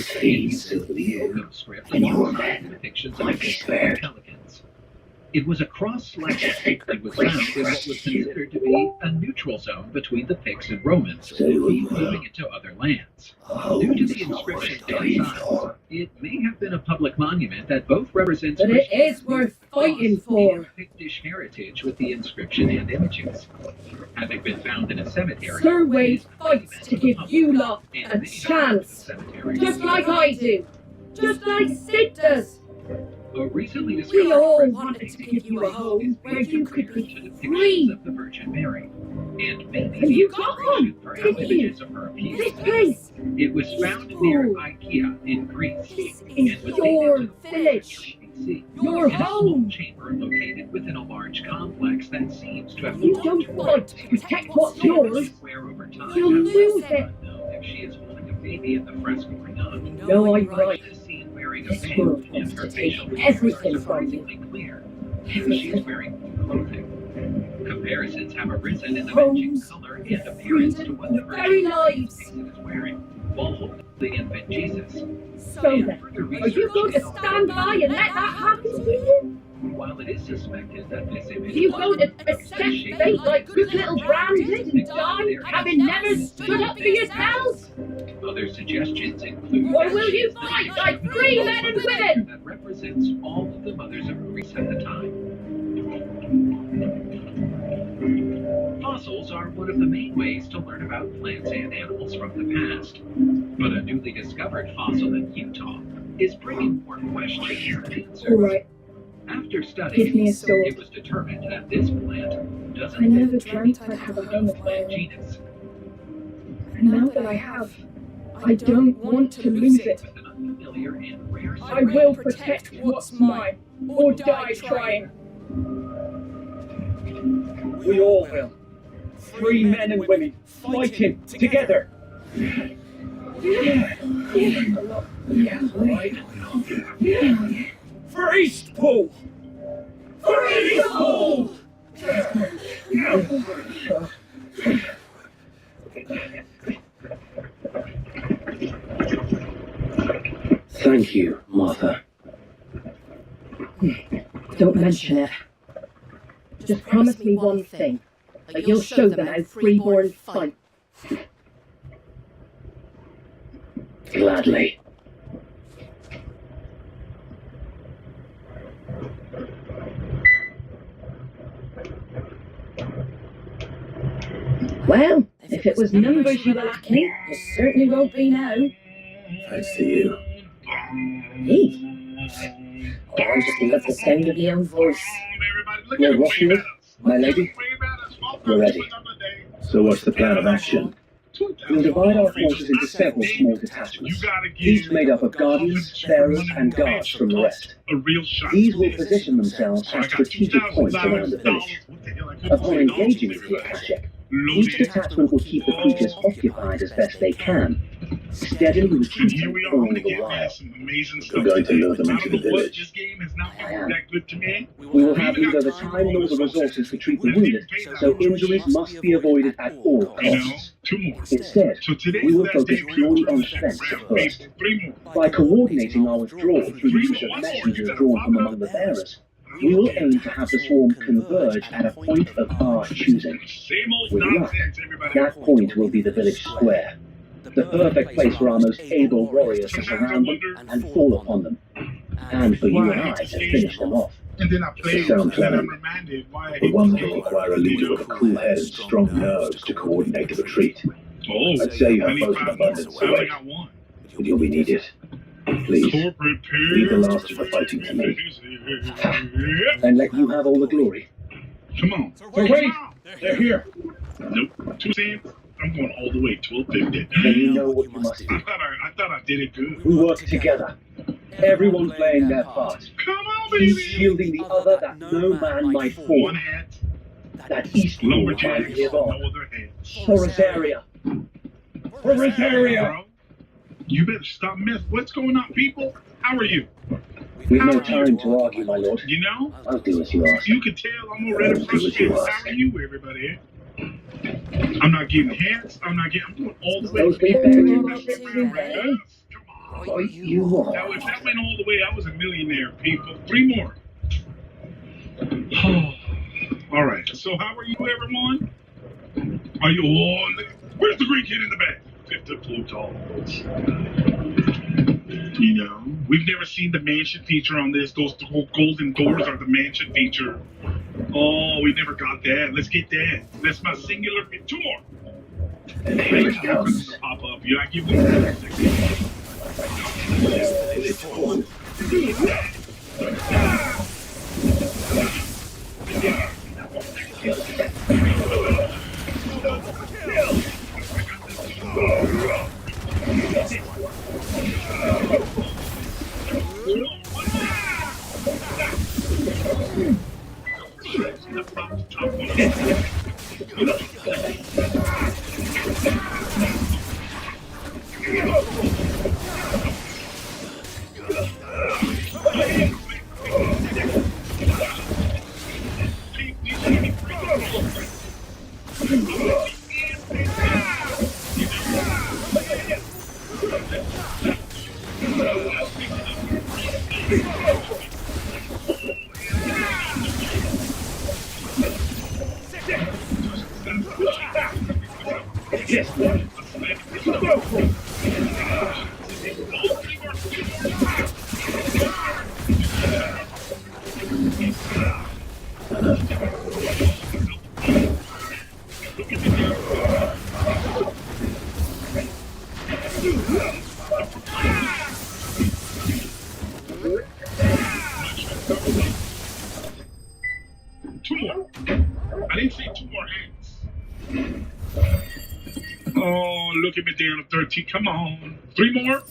those fiends over you, and your men will be spared. It was a cross-selection that was found in what was considered to be a neutral zone between the Picts and Romans, moving into other lands. Due to the inscription's size, it may have been a public monument that both represents but it is worth fighting for. Pictish heritage with the inscription and images. Having been found in a cemetery, Sir Wade fights to give you lot a chance, just like I do, just like Sid does. Recently We all wanted to give you a home where you could be free. Of the Virgin Mary, and maybe And you got one, for how didn't you? images of her appeared. This place, It was found near IKEA in Greece. this and is was your dated to village, BC. your In a small home. chamber located within a large complex that seems to have You don't fight to protect what's yours, where over time you'll lose it. unknown if she is holding a baby at the fresco or not. No, I'm right. Is seen wearing a This veil, world and wants her to take facial everything features are from you. perfectly clear. She is wearing clothing. Comparisons have arisen in the Homes, matching color and appearance to what the very Virgin lives. is wearing, while holding the infant Jesus. So then, are you going to stand by and let that happen to you? While it is suspected that this Are image you going to accept fate like good little Bram did and die, having never stood up for yourselves? other suggestions include Or will you fight like free men and women? that represents all of the mothers of Greece at the time. Fossils are one of the main ways to learn about plants and animals from the past. But a newly discovered fossil in Utah is bringing more questions than answers. Alright, After give studying, me a sword. it was determined that this plant I doesn't never dreamt I'd have a home of my plant own. genus And now that I have, I don't want to lose it. with an unfamiliar and rare I will protect what's mine, or die trying. We all will. Free men and women, fighting together. For Eastpool! For Eastpool! Thank you, Martha. Don't mention it. Just promise me one thing, that you'll show them how freeborn fight. Gladly. Well, if it was numbers you were lacking, it certainly won't be now. Thanks to you. Me? Oh, I just love the sound of your own voice. Lord Washington, my lady, we're ready. So what's the plan of action? We'll divide our forces into several small detachments, each made up of guardians, bearers, and guards from the rest. These will position themselves at strategic points around the village. Upon engaging with the Akashic, each detachment will keep the creatures occupied as best they can, steadily retreating all the while. We're going to lure them into the village. I am. We will have neither the time nor the resources to treat the wounded, so injuries must be avoided at all costs. Instead, we will focus purely on strength at first. By coordinating our withdrawal through the use of messengers drawn from among the bearers, we will aim to have the swarm converge at a point of our choosing. With luck, that point will be the village square, the perfect place for our most able warriors to surround them and fall upon them, and for you and I to finish them off. They sound clever, but one will require a leader with a cool head and strong nerves to coordinate the retreat. I'd say you have both in abundance, so wait, but you'll be needed. Please, leave the last of the fighting to me. And let you have all the glory. Come on. So wait, they're here. Nope. 2 cents. I'm going all the way. 12.50. Then you know what you must do. I thought I did it good. We work together. Everyone playing their part. Come on, Each baby. shielding the other that no man might fall. One hat. That Eastpool might Lumberjacks. live No on. other hat. For Rosaria. For Rosaria. Bro, you better stop messing. What's going on, people? How are you? We've no time to argue, my lord. You know? I'll do as you ask. You can tell I'm already frustrated. How are you, everybody? I'm not getting hats. I'm going all the way. Those we buried in the Come You are. Now, if that went all the way, I was a millionaire, people. 3 more. All right. So, how are you, everyone? Are you all? Where's the green kid in the back? 50 Plutons. You know, we've never seen the mansion feature on this. Those golden doors are the mansion feature. Oh, we never got that. Let's get that. That's my singular. 2 more. And here it comes. Pop up. Yeah, I give them a second. Look at me down to 13. Come on. 3 more.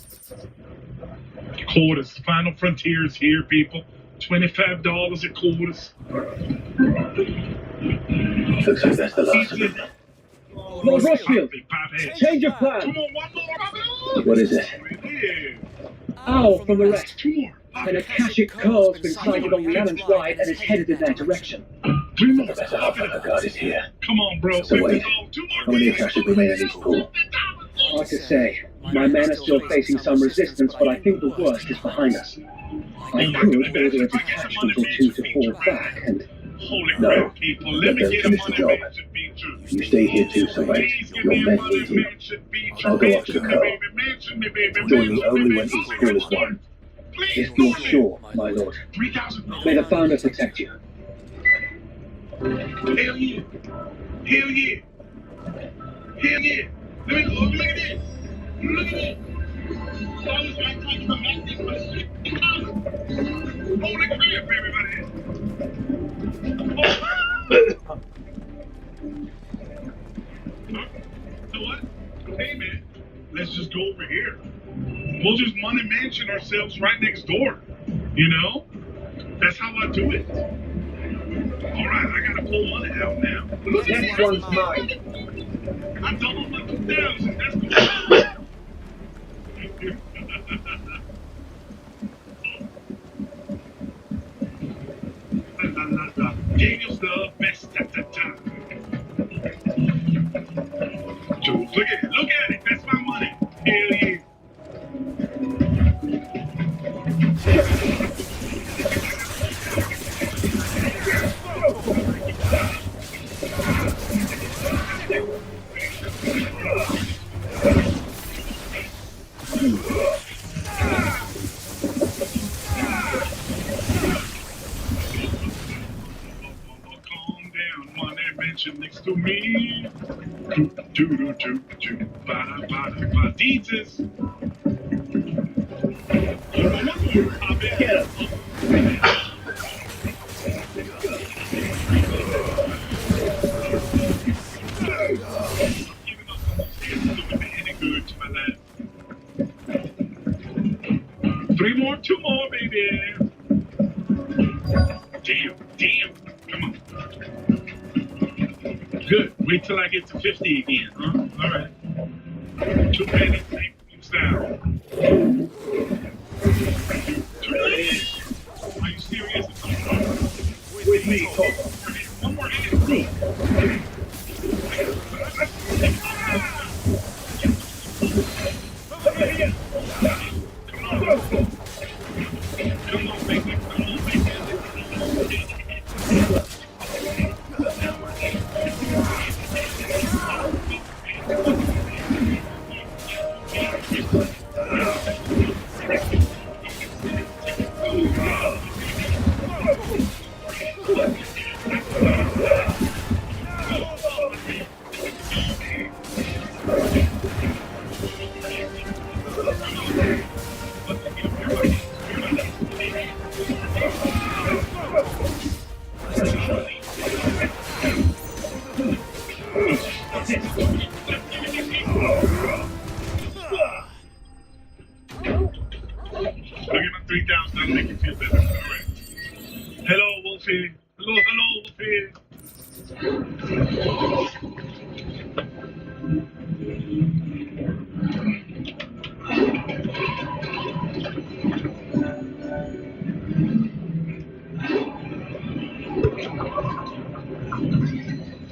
Quarters. Final frontiers here, people. $25 a quarters. Looks like that's the last of it. Lord Rushfield, change of plan. 2 more. 1 more. What is it? Owl from the rest. 2 more. An Akashic call's been sighted on Rhiannon's ride and is headed in their direction. 3 more. The better half of the guard is here. Come on, bro. So wait, 2 more. how many Akashic remain in each pool? Hard to say. My men are still facing some resistance, but I think the worst is behind us. I could order a detachment or 2 to fall back and... Holy No, crap, people. Let me don't get a finish the money job. mansion feature. If you stay here too, so wait, Please give your me a men money need you. mansion feature. I'll go up to the Mansion me, car. baby. Mansion me, baby. Join me Mansion only me, when baby. each pool is won. Please If you're do it. sure, my lord. 3,000. May the founder protect you. Hell yeah. Hell yeah. Hell yeah. Look at this. Look at this. That was my time for acting for 6,000. Holy crap, everybody. Oh. You know what? Hey, man. Let's just go over here. We'll just money mansion ourselves right next door. You know? That's how I do it. All right, I gotta pull money out now. Look at Next this. one's mine. I doubled my 2,000. That's cool. Daniel's the best. Look at it. That's my money. Hell yeah. Next to me, Jesus. Get him. Good to my left. 3 more, 2 more, baby. Damn. Come on. Good. Wait till I get to 50 again, huh? All right. 2 pennies. Moves down. 2 pennies. Are you serious? With me. 1 more hit. I'll give him 3,000. That'll make you feel better. All right. Hello, Wolfie. Hello, Wolfie.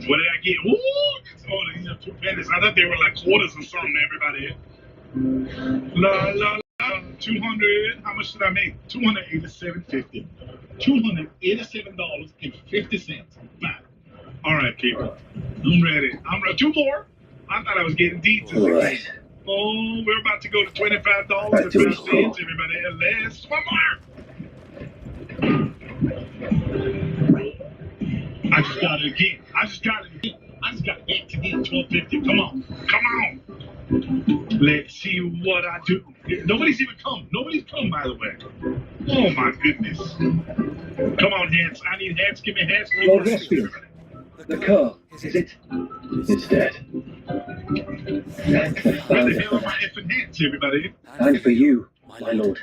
What did I get? Ooh! Oh, these are 2 pennies. I thought they were like quarters or something, everybody. La, la, la. 200. How much did I make? $287.50. $287.50. Back. All right, people. I'm ready. I'm ready. 2 more. I thought I was getting deep. Right. Oh, we're about to go to $25.05, everybody. Let's one more. I just got it again. I just got it again. $12.50. Come on. Let's see what I do. Nobody's even come. Nobody's come, by the way. Oh, my goodness. Come on, hands. I need hands. Give me hands. Lord Westfield. The car. Is it? It's dead. Thank the Where Father the hell for are my that. effing hands, everybody? And for you, my lord.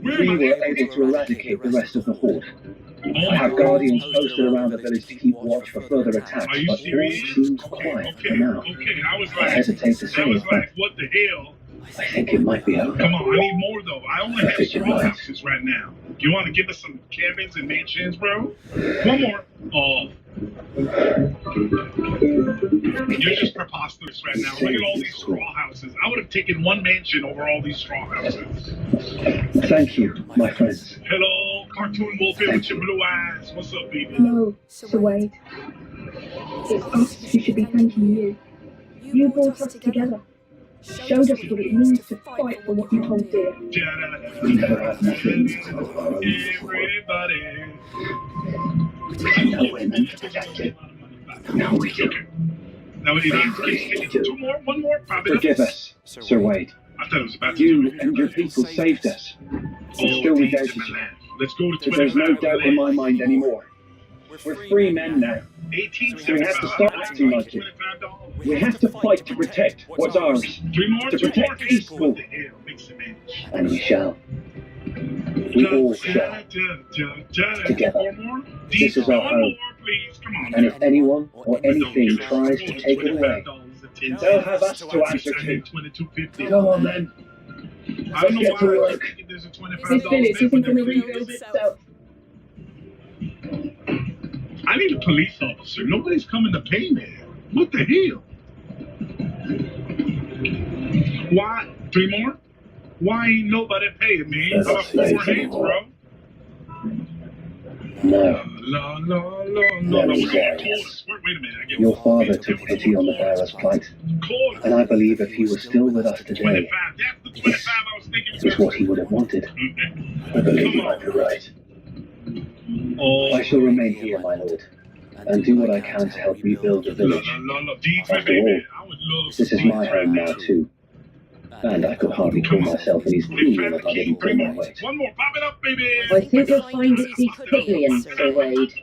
Where We am were I? able to eradicate the rest of the horde. Oh, I have guardians posted around the village to keep watch for further attacks, Are you but all serious? seems quiet for now. Okay. I was I like, hesitate to say it, but what the hell? I think it might be over. Come on, I need more though. I only have Perfect straw advice. houses right now. You want to give us some cabins and mansions, bro? One more. Oh. You're just preposterous right now. Look at all these straw houses. I would have taken one mansion over all these straw houses. Thank you, my friends. Hello, cartoon Wolfie with your blue eyes. What's up, baby? No, Sir Wade. It's us who should be thanking you. You brought us together. Showed us what it means to fight for what you hold dear. We never had nothing. Everybody. No women to protect it. No we do. Now, two more, one more. Forgive us, Sir Wade. I thought it was about to You and your people saved us. It still regards you. Let's go to There's no doubt in my mind anymore. We're free men now. We have to start acting like it. We have to fight to protect what's ours. To protect peaceful. And we shall. We all shall. Together. This is our home. And if anyone or anything tries to take it away, they'll have us to answer to. Come on then. Let's get to work. This village isn't going to rebuild itself. I need a police officer. Nobody's coming to pay me. What the hell? Why? 3 more? Why ain't nobody paying me? How about 4 more hands, bro? No. La, la, la, la. Very Wait a minute. I get Your father took pity on the bearer's plight, and I believe if he was still with us today, 25. That's the 25 I was thinking. this is what he would have wanted. I believe you might be right. Oh, I shall remain here, my lord, and do what I can to help rebuild the village. After all, this is my home now too. And I could hardly call myself an East Premium if I didn't pull my weight. One more, pop it up, baby. I think you'll find it East Piglian, Sir Wade.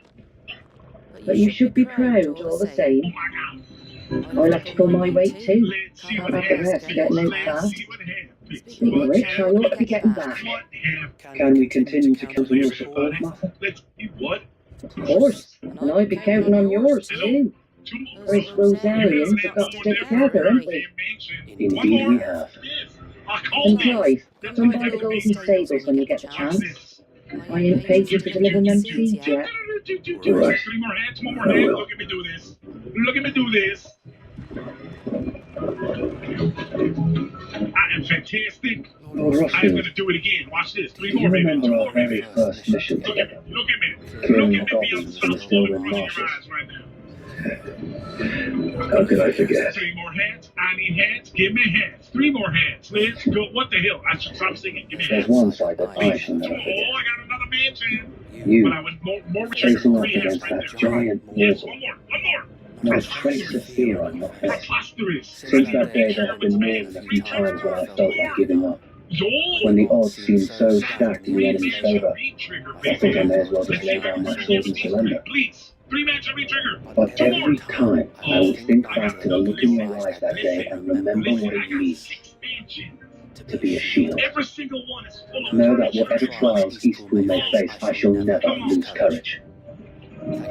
But you should be proud all the same. I'll have to pull my weight too. Can't have the rest getting out fast. Speaking of which, I ought to be getting back. Can we continue to count on your support, Martha? What? Of course, and I'll be counting on yours too. Us Rosarians have got to stick together, haven't we? Indeed we have. And Clive, come by the Golden Sabres when you get the chance. I ain't paid you for delivering them seeds yet. Right. 3 more hands, 1 more hand. Look at me do this. Look at me do this. I am fantastic. Lord I'm Rossfield, going to do it again. Watch this. 3 do you more, baby. remember 2 our more, very baby. first mission Look at together? me. Look at me. Killing Look the at me. Be goblins in the unstoppable in Stillwind front of your marshes. eyes right now. How could I forget? 3 more hands. I need hands. Give me hands. 3 more hands. Let's go. What the hell? I should stop singing. Give me There's hands. one side that I shall Oh, never I forget. got another mansion. But I You, would more chasing off 3 hands against right that there. giant Yes, mortal. one more. One more. Not a trace of fear on your face. Preposterous. Since that day, there have been more than a few times when I felt like giving up. When the odds seemed so stacked in the enemy's favor, I thought I may as well just lay down my sword and surrender. Please. 3 match every trigger. But every time, I would think back to the look in your eyes that day and remember what it means. to be a shield. Every single one is full of Know that whatever trials East School may face, I shall never lose courage.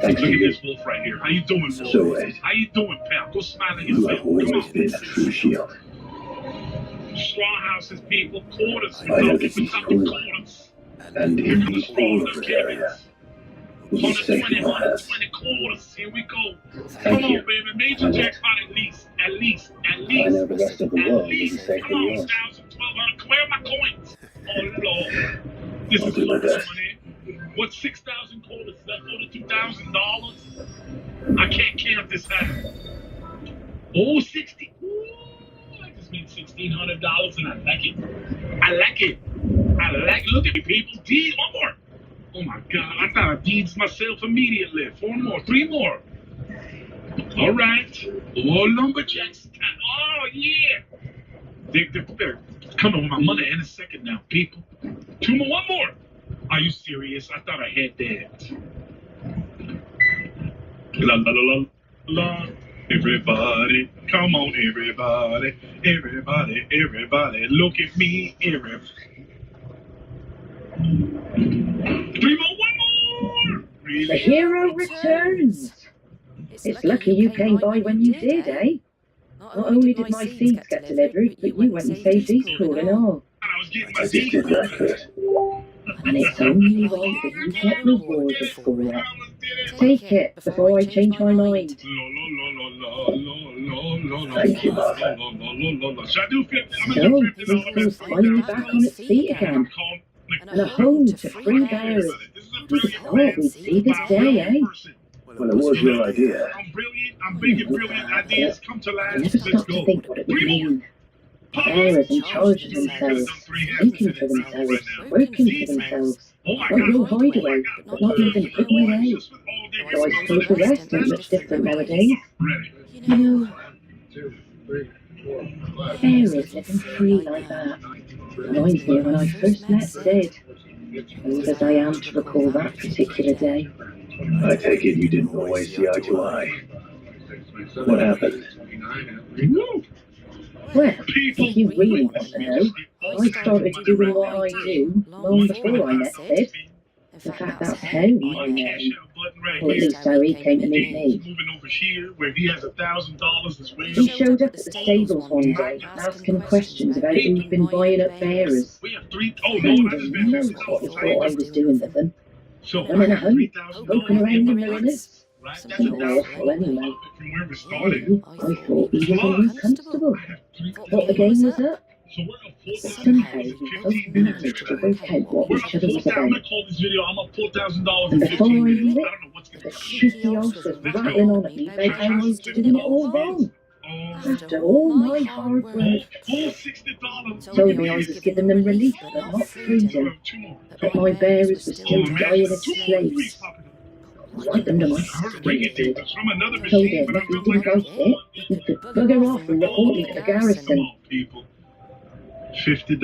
Thanks to Look at you. this wolf right here. How you doing, wolf? So, Ed, How you doing, pal? Go smile at you yourself. have always been a true shield. Straw houses, people, quarters. I know the East School, quarters. and in these borders area, will be safe in my hands. 120 quarters. Here we go. Thank Come you. on, baby. Major jackpot at least. At least. I know the rest of the world isn't safe Come than on, yours. 1,000, 1,200. Where are my coins? Oh, Lord. This I'll is do my lots of best. money. What's 6,000 quarters? Is that $42,000? I can't count this out. Oh, 60. Ooh, I just made $1,600 and I like it. I like it. I like it. Look at me, people. Deed. One more. Oh, my God. I thought I deeds myself immediately. 4 more. 3 more. All right. Oh, lumberjacks. Oh, yeah. They're coming with my money in a second now, people. 2 more. 1 more. Are you serious? I thought I had that. La la la la la. Everybody, come on, everybody, everybody, everybody, look at me, everybody. 3 more, 1 more. Really? The hero returns. It's lucky you came by when you did, eh? Not only did my seeds get delivered, but you went and saved East School and all. I was getting I my just did that, Kurt. And it's only right that you get rewarded for it. Take it before I change my mind. Thank you, Martha. Should I do 50? I'm So, gonna do East $50. School's finally back on its feet again. And a home to free bears. Who thought we'd see this day, eh? Well, it was your idea. I'm brilliant. I'm big and brilliant. Ideas come to life. I never Let's stopped go. to think what it would 3 more. mean. Bearers in charge of themselves, thinking for themselves, working for themselves. Like your hideaway, but not even hidden away. Though I suppose the rest ain't much different nowadays. You know, bearers living free like that reminds me of when I first met Sid. Old as I am to recall that particular day. I take it you didn't always see eye to eye. What happened? Well, if you really want to know, I started doing what I do long before I met Sid. In fact, that's how he knew me. Or at least how he came to meet me. He showed up at the stables one day, asking questions about who'd been buying up bearers. Friend knows what he thought I was doing with them. Running a hunt, poking around the milliners. Something awful anyway. I thought he was uncomfortable. Thought the game was up. Somehow we both managed to work out what each other was about. And before I knew it, the shitty oath was rattling on at me about how I was doing it all wrong. After all my hard work, told me I was giving them relief but not freedom, that my bearers were still dying as slaves. Right under my skin, he did. Told him if he didn't like it, he could bugger off and report me to the garrison. $50.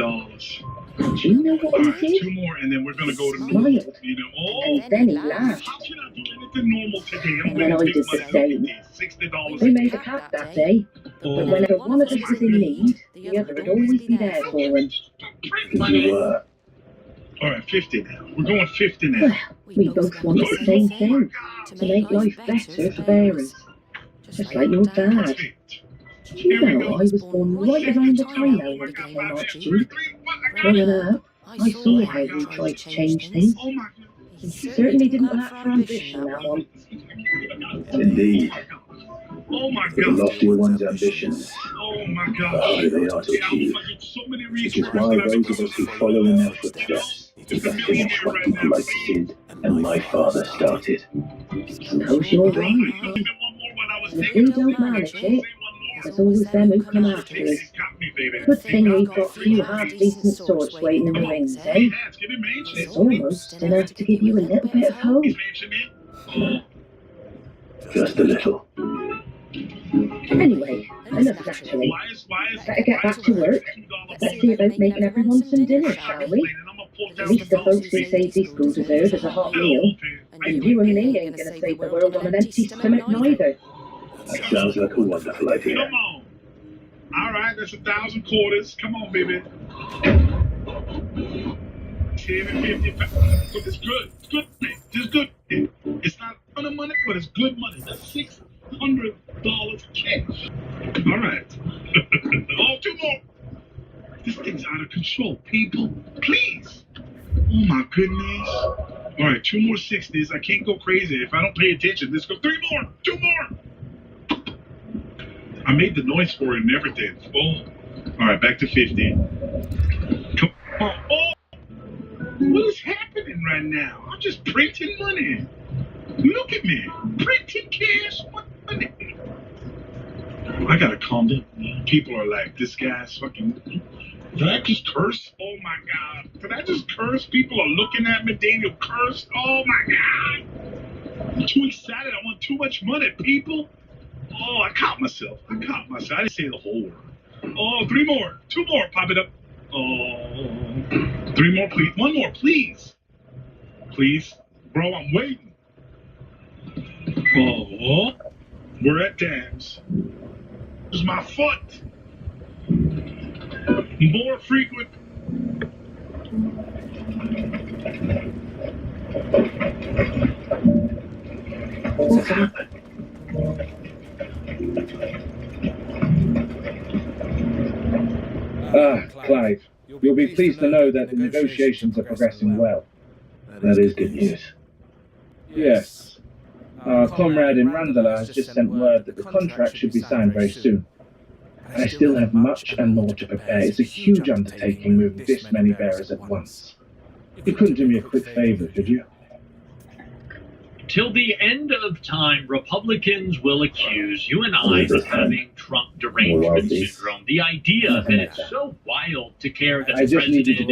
Do you know what he did? 2 more, and then we're gonna go to Smiled. you know. And then he laughed. How can I do anything normal today? And then I did the same. $60. We made a pact that day, but whenever one of us was in need, the other would always be there for him. You were. All right, 50 now. We're going 50 now. Well, we both wanted the same thing, to make life better for bearers. Just like your dad. You know, I was born right around the time now when he became our chief. Growing up, I saw how he tried to change things. He certainly didn't lack for ambition, that one. Indeed. Oh my The God. loftier one's ambitions, Oh my the God. harder they are to achieve. Which is why those of us who follow in their footsteps must finish what people like Sid and my father started. Suppose you're right. And if we don't manage it, there's always them who come after us. Good thing we've got a few half-decent swords waiting in the wings, eh? It's almost enough to give you a little bit of hope. Just a little. Anyway, enough nattering. Better get back to work. Let's see about making everyone some dinner, shall we? At least the folks who saved East School deserve as a hot meal. And you and me ain't gonna save the world on an empty stomach neither. That sounds like a wonderful idea. All right, that's 1,000 quarters. Come on, baby. 10 and 50. But it's good. It's good. It's good. It's not a ton of money, but it's good money. That's $600 cash. All right. Oh, two more. This thing's out of control, people. Please. Oh, my goodness. All right, 2 more 60s. I can't go crazy. If I don't pay attention, let's go 3 more. 2 more. I made the noise for it and everything. Oh. All right, back to 50. Come on. Oh. What is happening right now? I'm just printing money. Look at me. Printing cash money. I gotta calm down. People are like, this guy's fucking... Did I just curse? Oh my God. Did I just curse? People are looking at me. Daniel cursed. Oh my God. I'm too excited. I want too much money, people. Oh, I caught myself. I didn't say the whole word. Oh, 3 more. 2 more. Pop it up. Oh, 3 more, please. 1 more, please. Please. Bro, I'm waiting. Oh, we're at dams. This is my foot. More frequent. What's happened? Clive, you'll be pleased to know that the negotiations are progressing well. That is good news. Yes. Our comrade in Randala has just sent word that the contract should be signed very soon. I still have much and more to prepare. It's a huge undertaking moving this many bearers at once. You couldn't do me a quick favor, could you? Till the end of time, Republicans will accuse you and I of having Trump derangement syndrome. The idea that it's so wild to care that the president is a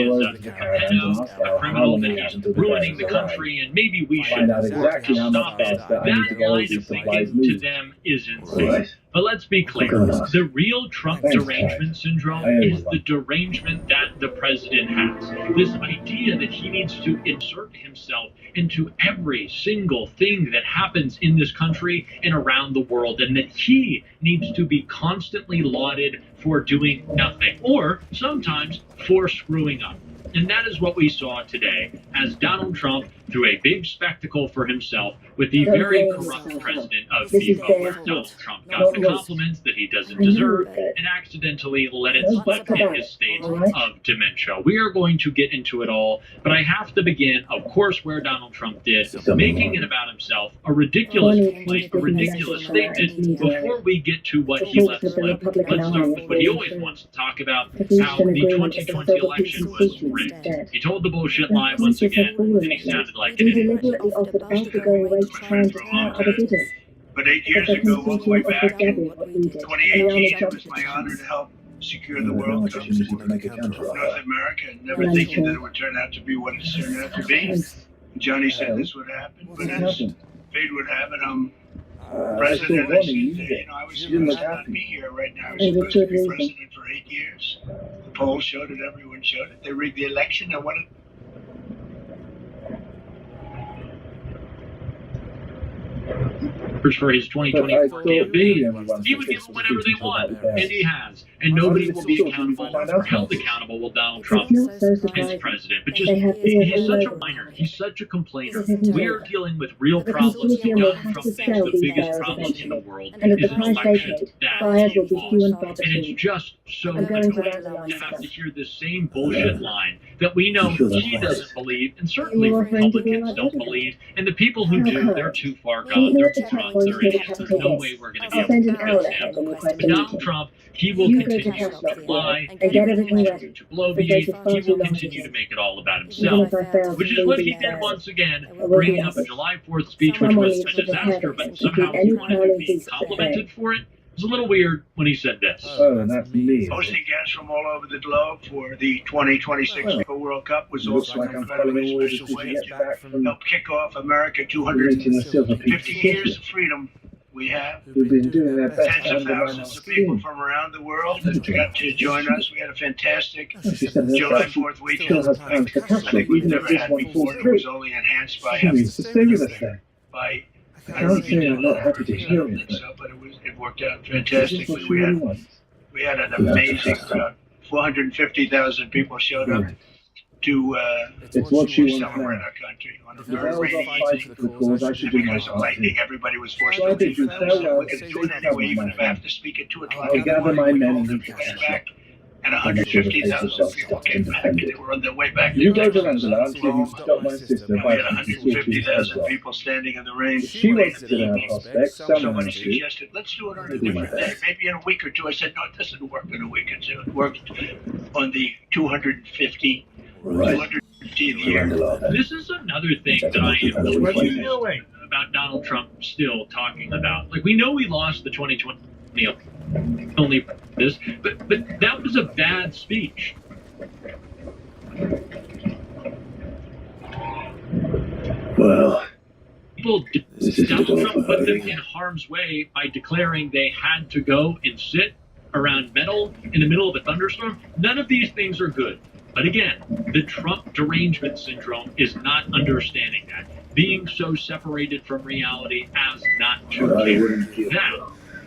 pedo, a criminal, that he's ruining the country, and maybe we should work to stop it. That line of thinking to them is insane. But let's be clear, the real Trump derangement syndrome is the derangement that the president has. This idea that he needs to insert himself into every single thing that happens in this country and around the world, and that he needs to be constantly lauded for doing nothing, or sometimes for screwing up. And that is what we saw today as Donald Trump threw a big spectacle for himself with the very corrupt president of FIFA, where Donald Trump got the compliments that he doesn't deserve and accidentally let it slip in his state of dementia. We are going to get into it all, but I have to begin, of course, where Donald Trump did, making it about himself, a ridiculous complaint, a ridiculous statement, before we get to what he let slip. Let's start with what he always wants to talk about, how the 2020 election was rigged. He told the bullshit lie once again, and he sounded like an idiot. But 8 years ago, all the way back in 2018, it was my honor to help secure the World Cup in North America, and never thinking that it would turn out to be what it turned out to be. Johnny said this would happen, but as fate would have it, president. I said, I was supposed to not be here right now. I was supposed to be president for 8 years. The polls showed it, everyone showed it. They rigged the election. I wanted. For his 2024 campaign, he would give them whatever they want, and he has. And nobody will be accountable or held accountable with Donald Trump as president. But just, he's such a whiner. He's such a complainer. We are dealing with real problems. Donald Trump thinks the biggest problem in the world is an election that he lost. And it's just so annoying to have to hear this same bullshit line that we know he doesn't believe, and certainly Republicans don't believe. And the people who do, they're too far gone. They're frauds, they're idiots. There's no way we're going to be able to fix him. But Donald Trump, he will continue to lie, he will continue to bloviate, he will continue to make it all about himself, which is what he did once again, bringing up a July 4th speech, which was a disaster, but somehow he wanted to be complimented for it. It was a little weird when he said this. Oh, that's me. Hosting guests from all over the globe for the 2026 FIFA World Cup was also an incredibly special way to help kick off America 250 years of freedom. We have We've been doing that best tens of thousands of people from around the world that got to join us. We had a fantastic July 4th weekend. I think we've never had before. It was only enhanced by I don't know if you did, I'm not happy to hear it, so, but it worked out fantastically. We We had an amazing crowd. 450,000 people showed up to It's what she wants celebrate now. our country on a The very bells rainy are fighting for the cause. I should do my because of part. lightning. Everybody was forced So I to bid you leave. farewell. We could do it anyway, even if I have to speak at 2 o'clock. I'll gather my men and We went back, and 150,000 people came back. They were on their way back. You go to Angela and see if you can stop my sister We by had 150,000 people standing in the rain. She wants to know our prospects. Someone Somebody has to. suggested, let's do it on a different day, maybe in a week or two. I said, no, it doesn't work in a week or two. It worked on the 250th year. This is another thing that I am confused about Donald Trump still talking about. Like, we know we lost the 2020 only this, but that was a bad speech. Well, People, Donald Trump put them in harm's way by declaring they had to go and sit around metal in the middle of a thunderstorm. None of these things are good. But again, the Trump derangement syndrome is not understanding that. Being so separated from reality as not to care.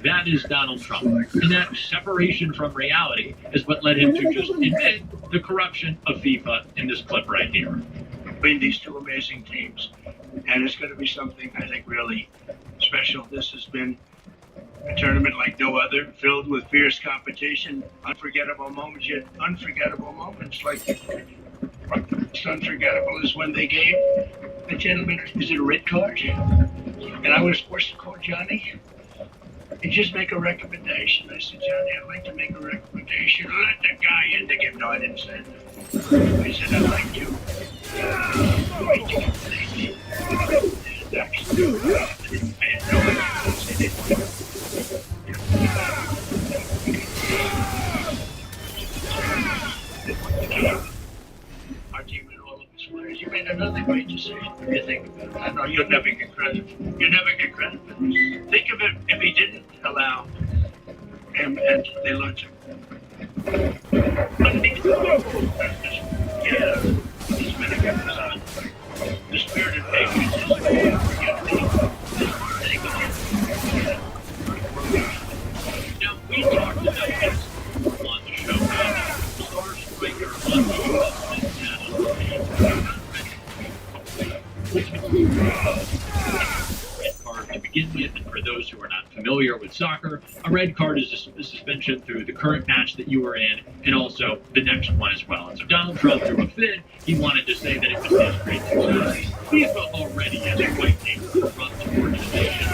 That is Donald Trump. And that separation from reality is what led him to just admit the corruption of FIFA in this clip right here. Between these two amazing teams. And it's going to be something, I think, really special. This has been a tournament like no other, filled with fierce competition, unforgettable moments, yet unforgettable moments. Like, what's unforgettable is when they gave the gentleman, is it a red card? And I was forced to call Johnny and just make a recommendation. I said, Johnny, I'd like to make a recommendation. Let the guy in to give. No, I didn't say that. I said, I'd like to. Our team and all of its players, you made another great decision. If you think about it, I know you'll never get credit. You never get credit for this. Think of it if he didn't allow him and they launched him. Yeah, he's been a good son. The spirit of patience is now, we talked about this on the show. Star Striker on red card to begin with, and for those who are not familiar with soccer, a red card is a suspension through the current match that you were in, and also the next one as well. And so Donald Trump threw a fit. He wanted to say that it was his great success. FIFA already has a white name for the organization.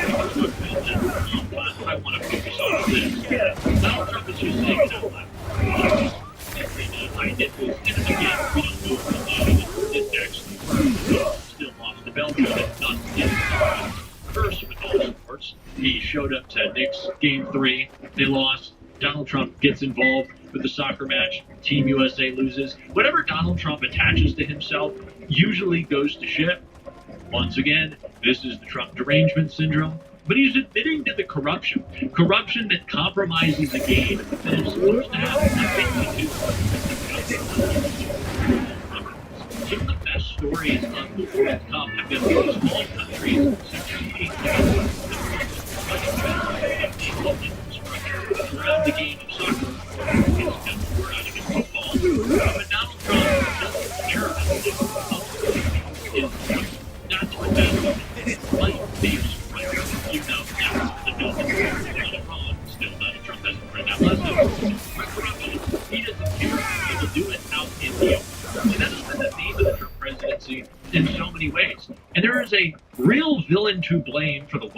I want to focus on this. Donald Trump is just saying it out loud. I did this, and again, we don't know if the index still lost the belt, but it's not the first with all sports. He showed up to Knicks game 3. They lost. Donald Trump gets involved with the soccer match. Team USA loses. Whatever Donald Trump attaches to himself usually goes to shit. Once again, this is the Trump derangement syndrome. But he's admitting to the corruption. Corruption that compromises a game that is supposed to have nothing to do. Some of the best stories of the World Cup have been from small countries succeeding around the game of soccer. We're out of football. But Donald Trump doesn't care about it. Not to invest like these. You know, the building wrong. Still, Donald Trump doesn't learn that lesson. Corruption, he doesn't care. He will do it out in the open. And that has been the theme of the Trump presidency in so many ways. And there is a real villain to blame for the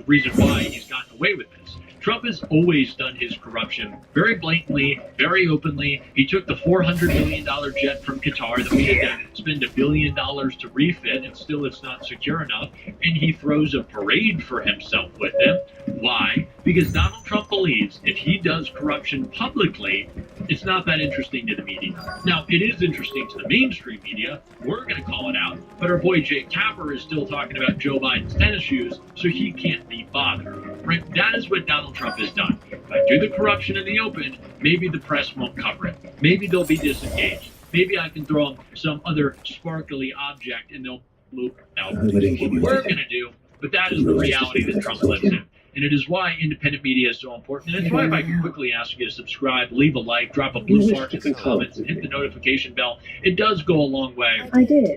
reason why he's gotten away with this. Trump has always done his corruption very blatantly, very openly. He took the $400 million jet from Qatar that we had to spend $1 billion to refit, and still it's not secure enough. And he throws a parade for himself with him. Why? Because Donald Trump believes if he does corruption publicly, it's not that interesting to the media. Now, it is interesting to the mainstream media. We're going to call it out. But our boy Jake Tapper is still talking about Joe Biden's tennis shoes, so he can't be bothered. Right? That is what Donald Trump has done. If I do the corruption in the open, maybe the press won't cover it. Maybe they'll be disengaged. Maybe I can throw them some other sparkly object and they'll loop out. What we're going to do, but that is the reality that Trump lives in. And it is why independent media is so important. And it's why if I can quickly ask you to subscribe, leave a like, drop a blue heart in the comments, and hit the notification bell, it does go a long way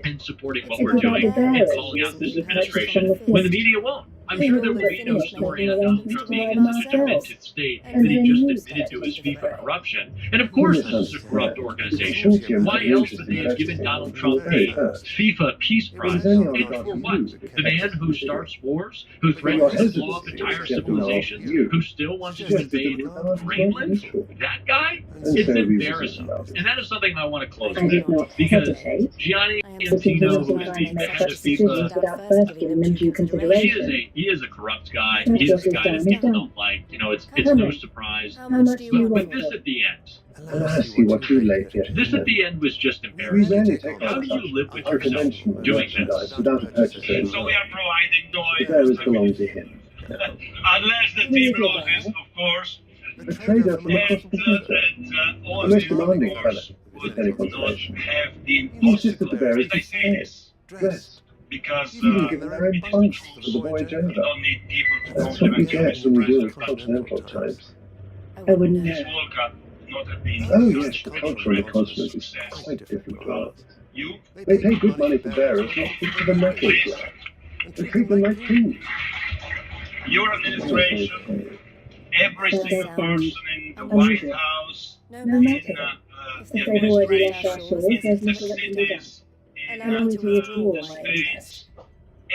in supporting what we're doing and calling out this administration when the media won't. I'm sure there will be no story on Donald Trump being in such a demented state that he just admitted to his FIFA corruption. And of course this is a corrupt organization. Why else would they have given Donald Trump a FIFA Peace Prize? And for what? The man who starts wars? Who threatens to blow up entire civilizations? Who still wants to invade Greenland? That guy? It's embarrassing. And that is something I want to close with. Because Gianni Infantino, who is the head of FIFA, he is a corrupt guy. He is a guy that people don't like. You know, it's no surprise. But this at the end. I see what you like here. This at the end was just embarrassing. How do you live with yourself doing this? Without a purchaser. So we are providing The bearers belong to him. unless the team loses, of course. A trader from across the country. All A most the demanding of fella, course, with would any not consolation. have the He insisted the impossible. bearers And I be say fed, this dressed, because even given their own it is the pints truth. to the voyage You over. don't need people to That's what you compliment you, get when Mr. you deal with President. continental times. I wouldn't This know. World Cup would not have been Oh yes, such the a culture on the tremendous continent is success. quite different to ours. You, They pay good money for bearers, not for the metal flag. They treat them like kings. your administration, every single person in the White House, No in matter. the Since they've already left our administration, shores, in there's the nothing that can be done. cities, in Allow me to withdraw the my states, interest.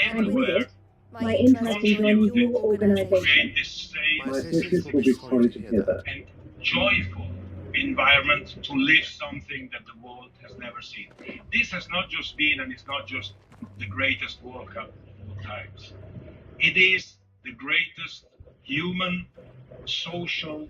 And with everywhere, it, my interest in joining your organisation. create this My safe associates will be sorry to hear that. and joyful environment to live something that the world has never seen. This has not just been, and it's not just the greatest World Cup of all times. It is the greatest human, social,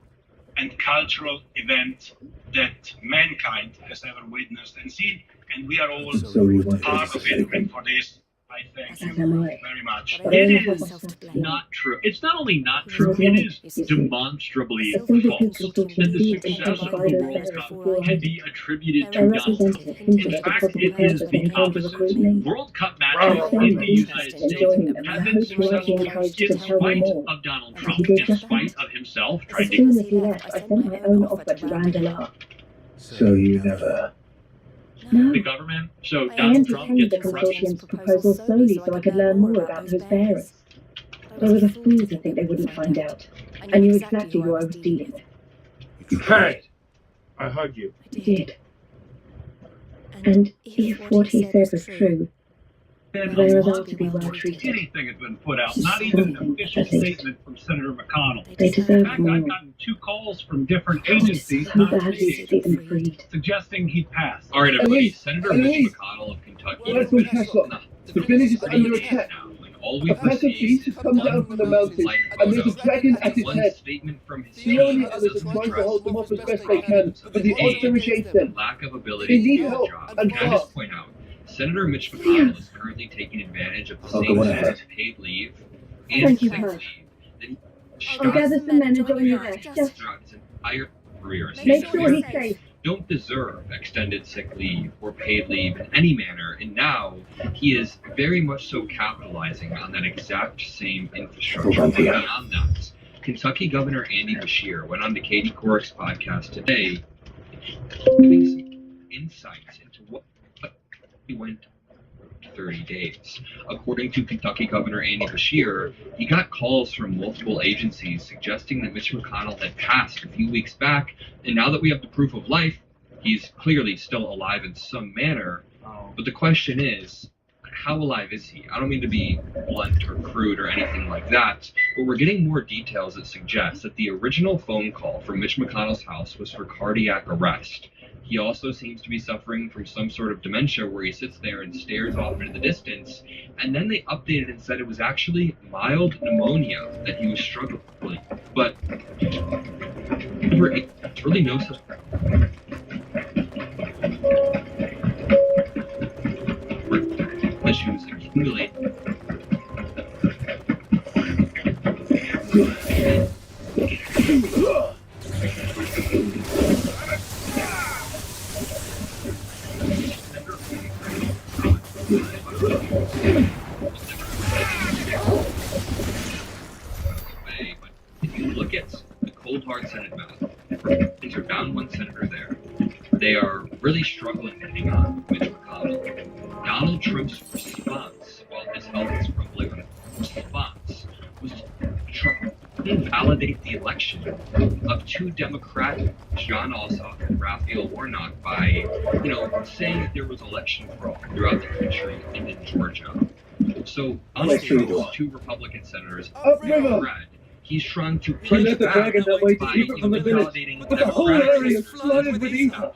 and cultural event that mankind has ever witnessed and seen, and we are all So you want part us to of say it. And for this, I thank you As am I. very much. But I It only is have myself to blame. not true. It's not only not true, it is demonstrably I think that false people talk that to the feed and success of provide the those World bearers Cup before can be attributed their to Donald Trump. representative hinted In at the fact, possible it is purpose the when it came to opposite. recruitment. World Cup I matches found in no the United interest in States joining them, and I have been hope you won't be successful encouraged in to tell me spite more. of Donald And Trump, he did in just spite that. of himself As trying to soon as he left, I sent my own offer to Randall. So you never. No. the government. So I Donald Trump entertained gets the corruption. consortium's proposal slowly so I could learn more about those bearers. I was a fool to think they wouldn't find out. I knew exactly who I was dealing with. You tried. I heard you. I did. And if what he said was true, Then they a were lot about to be well treated. anything has been put out, not even an official statement from Senator McConnell. They In deserve fact, more. I've gotten 2 calls from different I was agencies, so not glad to state see them agencies, freed. suggesting he passed. All right, everybody. Senator Mitch McConnell of Kentucky. Where's my castle? The village is under attack. All A we've pack of received beasts has come down from the mountains, and there's a dragon at its one head. statement from his The only team others is are trying to hold them off as best they can, but the odds are against them. lack of ability They need to do help, the job. and Can I just fast. point out, Senator Mitch McConnell is currently taking advantage of the I'll same go set ahead. of paid leave and Thank you, sick Hud. leave that he I'll gather some men and join you there. Just throughout his entire career. make sure he's safe. Don't deserve extended sick leave or paid leave in any manner, and now he is very much so capitalizing on that exact same infrastructure. But beyond that, Kentucky Governor Andy Beshear went on the Katie Couric's podcast today, giving some insights into what he went 30 days. According to Kentucky Governor Andy Beshear, he got calls from multiple agencies suggesting that Mitch McConnell had passed a few weeks back, and now that we have the proof of life, he's clearly still alive in some manner. But the question is, how alive is he? I don't mean to be blunt or crude or anything like that, but we're getting more details that suggest that the original phone call from Mitch McConnell's house was for cardiac arrest. He also seems to be suffering from some sort of dementia where he sits there and stares off into the distance, and then they updated and said it was actually mild pneumonia that he was struggling with. But it's really no such issues accumulate. really struggling to hang on with Mitch McConnell. Donald Trump's response, while his health is crumbling, response was to invalidate the election of two Democrats, John Ossoff and Raphael Warnock, by, saying that there was election fraud throughout the country and in Georgia. So, honestly, those two Republican senators red. He's trying to push back by invalidating the whole area is flooded with evil.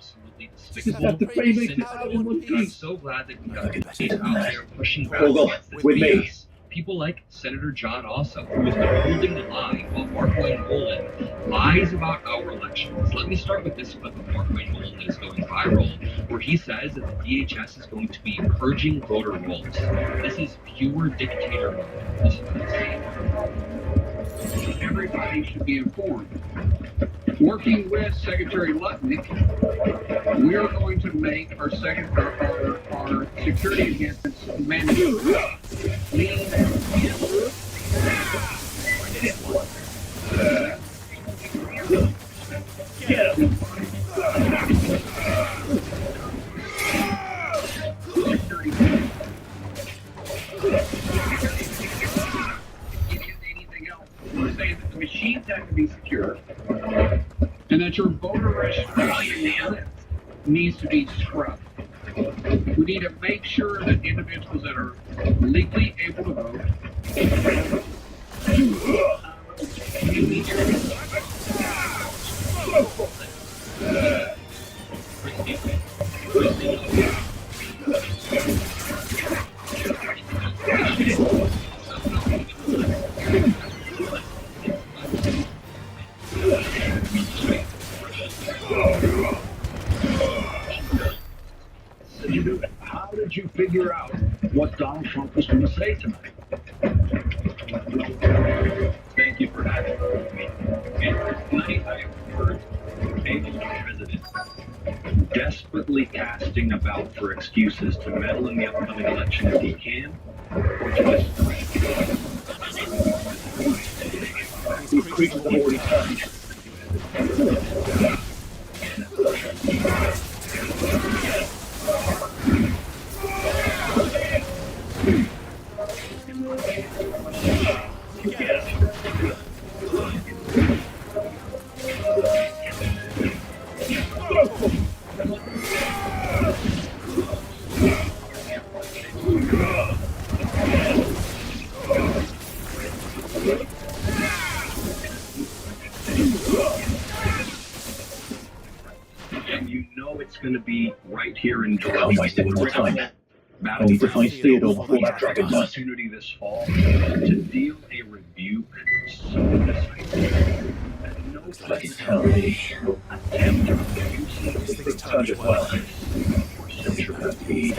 Just have to pray make it out in one And I'm piece. so glad that we got people out there pushing back Hold on, against this with me. BS. People like Senator John Ossoff, who has been holding the line while Mark Wayne Mullen lies about our elections. Let me start with this clip of Mark Wayne Mullen that is going viral, where he says that the DHS is going to be purging voter rolls. This is pure dictator mode. Listen to this. Everybody should be informed. Working with Secretary Lutnick, we are going to make our security enhancements mandatory. Meaning Get him. anything else, we're saying that the machines have to be secure, and that your voter registration needs to be scrubbed. We need to make sure that individuals that are legally able to vote How did you figure out what Donald Trump was going to say tonight? Thank you for having me. Tonight I heard the president desperately casting about for excuses to meddle in the upcoming election if he can, or to distract. These creatures have already turned. And you know it's going to be right here in Georgia. Can't waste any more time. I need to find Theodore before that dragon does. Opportunity this fall to deal a rebuke so decisive that no Bloody tell me. attempt to abuse This turned as well. or centrifugee.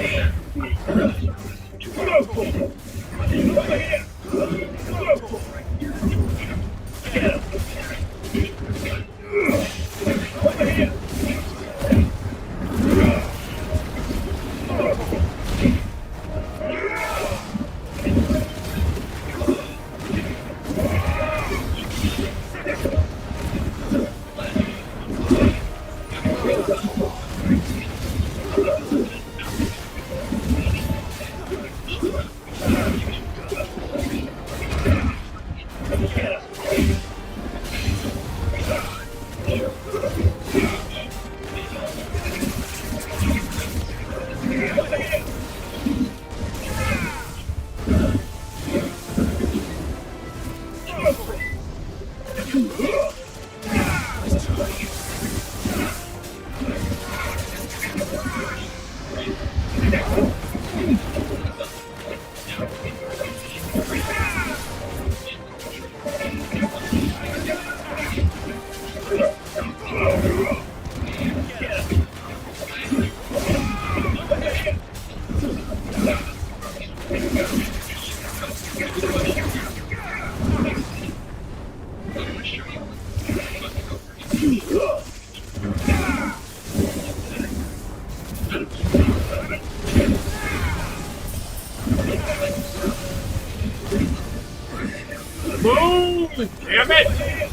Boom! Damn it!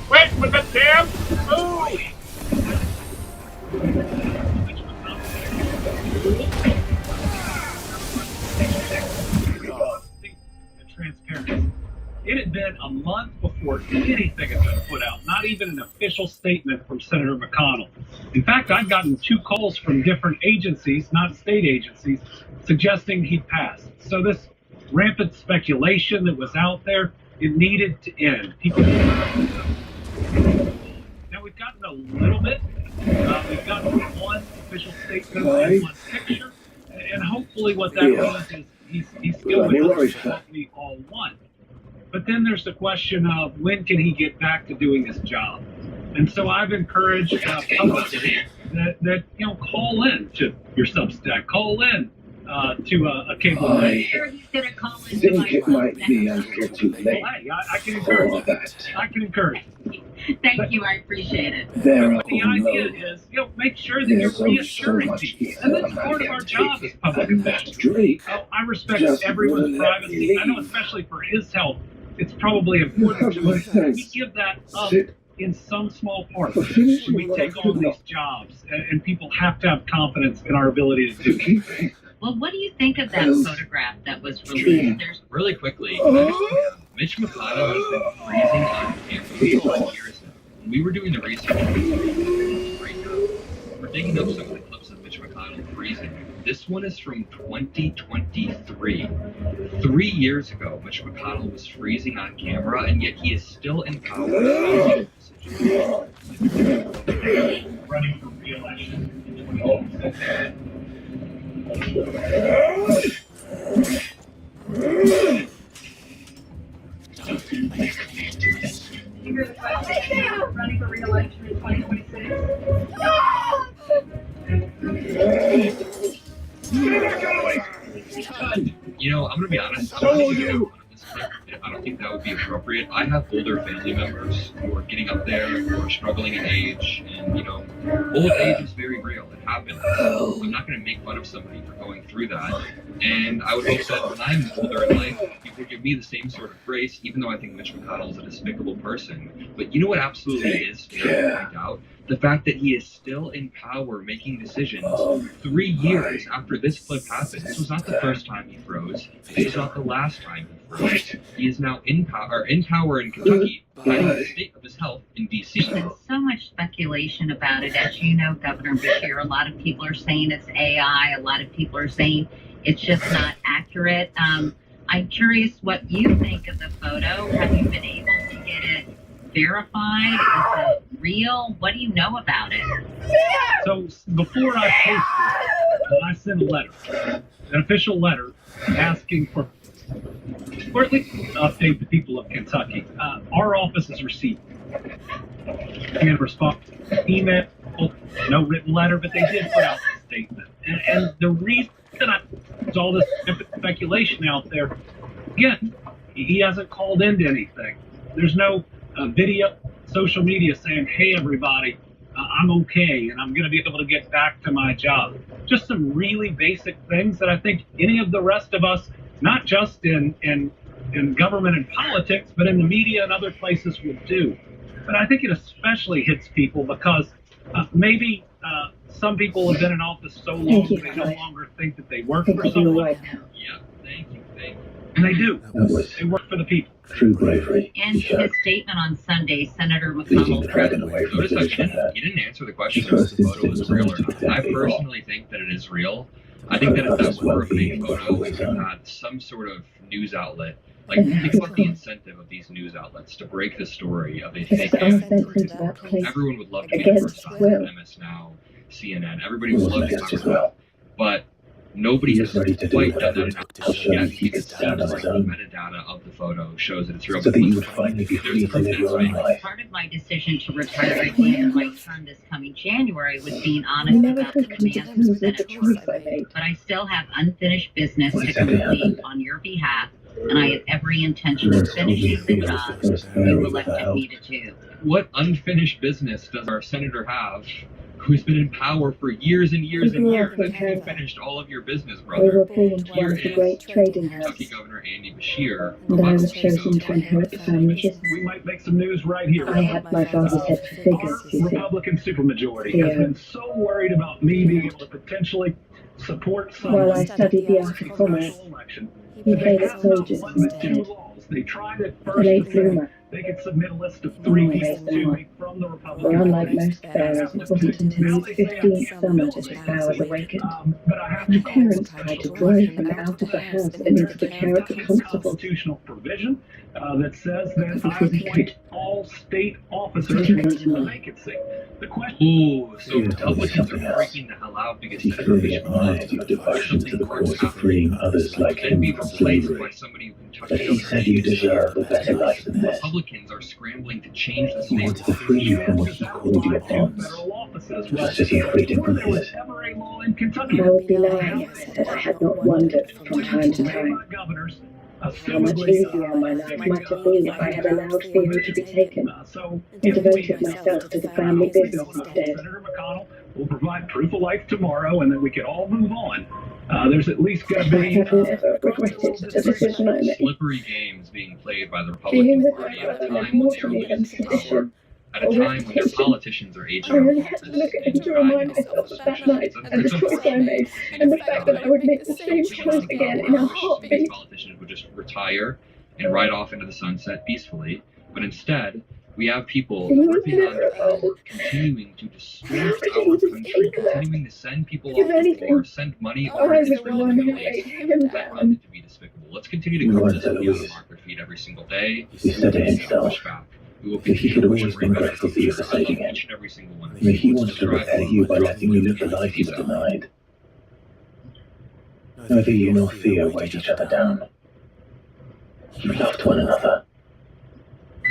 Wait for the damn food! Transparency. It had been a month before anything had been put out, not even an official statement from Senator McConnell. In fact, I'd gotten 2 calls from different agencies, not state agencies, suggesting he'd passed. So this rampant speculation that was out there, it needed to end. People. Now we've gotten a little bit. We've gotten one official statement and one picture, and hopefully what that means is he's still with us, we all want. But then there's the question of when can he get back to doing his job? And so I've encouraged publicly that call in to your Substack, call in to a cable. I'm sure he's going to call in. I think it might be a little too late. Hey, I can encourage that. I can encourage. Thank you, I appreciate it. The idea is, make sure that you're reassuring people. And that's part of our job as public officials. I respect everyone's privacy. I know especially for his health, it's probably important to us. We give that up in some small part when we take on these jobs, and people have to have confidence in our ability to do it. Well, what do you think of that photograph that was released? There's Really quickly, Mitch McConnell has been freezing on campus for years now. When we were doing the research, we're digging up some of the clips of Mitch McConnell freezing. This one is from 2023. 3 years ago, Mitch McConnell was freezing on camera, and yet he is still in power. Running for re-election in 2026. Running for re-election in 2026. I'm gonna be honest. I don't think that would be appropriate. I have older family members who are getting up there, who are struggling in age, and old age is very real. It happens. I'm not gonna make fun of somebody for going through that. And I would hope that when I'm older in life, you could give me the same sort of grace, even though I think Mitch McConnell is a despicable person. But you know what absolutely is fair to point out? The fact that he is still in power making decisions 3 years after this clip happened. This was not the first time he froze. This was not the last time he froze. He is now in power in Kentucky, fighting the state of his health in D.C. There's so much speculation about it. As you know, Governor Beshear, a lot of people are saying it's AI. A lot of people are saying it's just not accurate. I'm curious what you think of the photo. Have you been able to get it verified? Is it real? What do you know about it? So before I posted it, I sent a letter, an official letter, asking for at least update the people of Kentucky. Our office has received and response email, no written letter, but they did put out a statement. And the reason there's all this speculation out there, again, he hasn't called into anything. There's no video, social media saying, hey, everybody, I'm okay, and I'm going to be able to get back to my job. Just some really basic things that I think any of the rest of us, not just in government and politics, but in the media and other places would do. But I think it especially hits people because maybe some people have been in office so long that they no longer think that they work for someone. Yeah, thank you. And they do. They work for the people. True bravery. In his statement on Sunday, Senator McConnell Notice he didn't answer the question if the photo is real or not. I personally think that it is real. I think that if that were a fake photo, it had some sort of news outlet. Like, think about the incentive of these news outlets to break the story of a fake ad. Everyone would love to be the first on MS Now, CNN. Everybody would love to talk about it. But Nobody has ready to do quite whatever done it that took to show yet. he could It stand seems on like his the own, metadata of the photo shows that it's real. so that you would finally be free to live your own life. Part of my decision to retire at the end of my term this coming January was being I honest never about the could come to demands terms of with the Senate choice work. I made. But I still have unfinished business What to exactly complete happened? on your behalf, and I have every intention You of once told me finishing the Theo was job the first you fairy with elected help. me to do. What unfinished business does our senator have, who's been in power for years and years and years, and hasn't finished all of your business, We brother? were born to one of the great trading Kentucky houses, Governor Andy Bashir. and I was chosen to inherit the family business. We might make some news right here. I had my father's head for figures, Our you see. Republican supermajority has been so worried about me being able to potentially support some While I studied the art of commerce, election. he They played have at not soldiers funded two instead. laws. They tried at A first late to say bloomer. they could submit a list of 3 Always people the to one. me from the For Republican unlike Party. most bearers, it wasn't until his 15th summer that his powers awakened. But I have My to call parents for tried to special drive election him out of the house and and there's into the a care of the constable. constitutional provision that says that It I was appoint good. all state officers Didn't with to me. vacancy. The question Ooh, so You told me Republicans are something else. freaking the hell out because He clearly television admired your devotion to the cause of freeing others like then him be from replaced slavery. by somebody who can touch But the he said you deserved a better life than this. Republicans are scrambling to change the He state wanted to free you from what he called your bonds, just as he freed him from his. I would be lying if I said I had not wondered from time to time how much easier my life might have been if I had allowed Theo to be taken and devoted myself to the family business instead. Senator McConnell will provide proof of life tomorrow, and then we can all move on. There's at least going to I be. have never regretted the decision I made. slippery games being played by the Being Republican with my Party at a brother meant time more when to they're me than losing power, sedition at a or time when their reputation. politicians are aging I out only of had to office look at and him to dying remind of myself of that opposition. night and the choice I made, and the fact that I would make the same choice again in a These heartbeat. politicians would just retire and ride off into the sunset peacefully, but instead we have people He was gripping on never power, old. continuing to distort How could he our just country, take that? continuing to send people If off to anything, war, send money I over was to the one who Middle laid East. him That down. wanted to be despicable. Let's continue to We cover weren't this so video on Louise. Marker Feed every single day. He said to We will himself push back. We will that he continue had to push always and been raise grateful for you for saving him. each and every single one of I mean, he you. wanted to repay you by letting you live the life you were denied. Neither you nor Theo weighed each other down. You loved one another.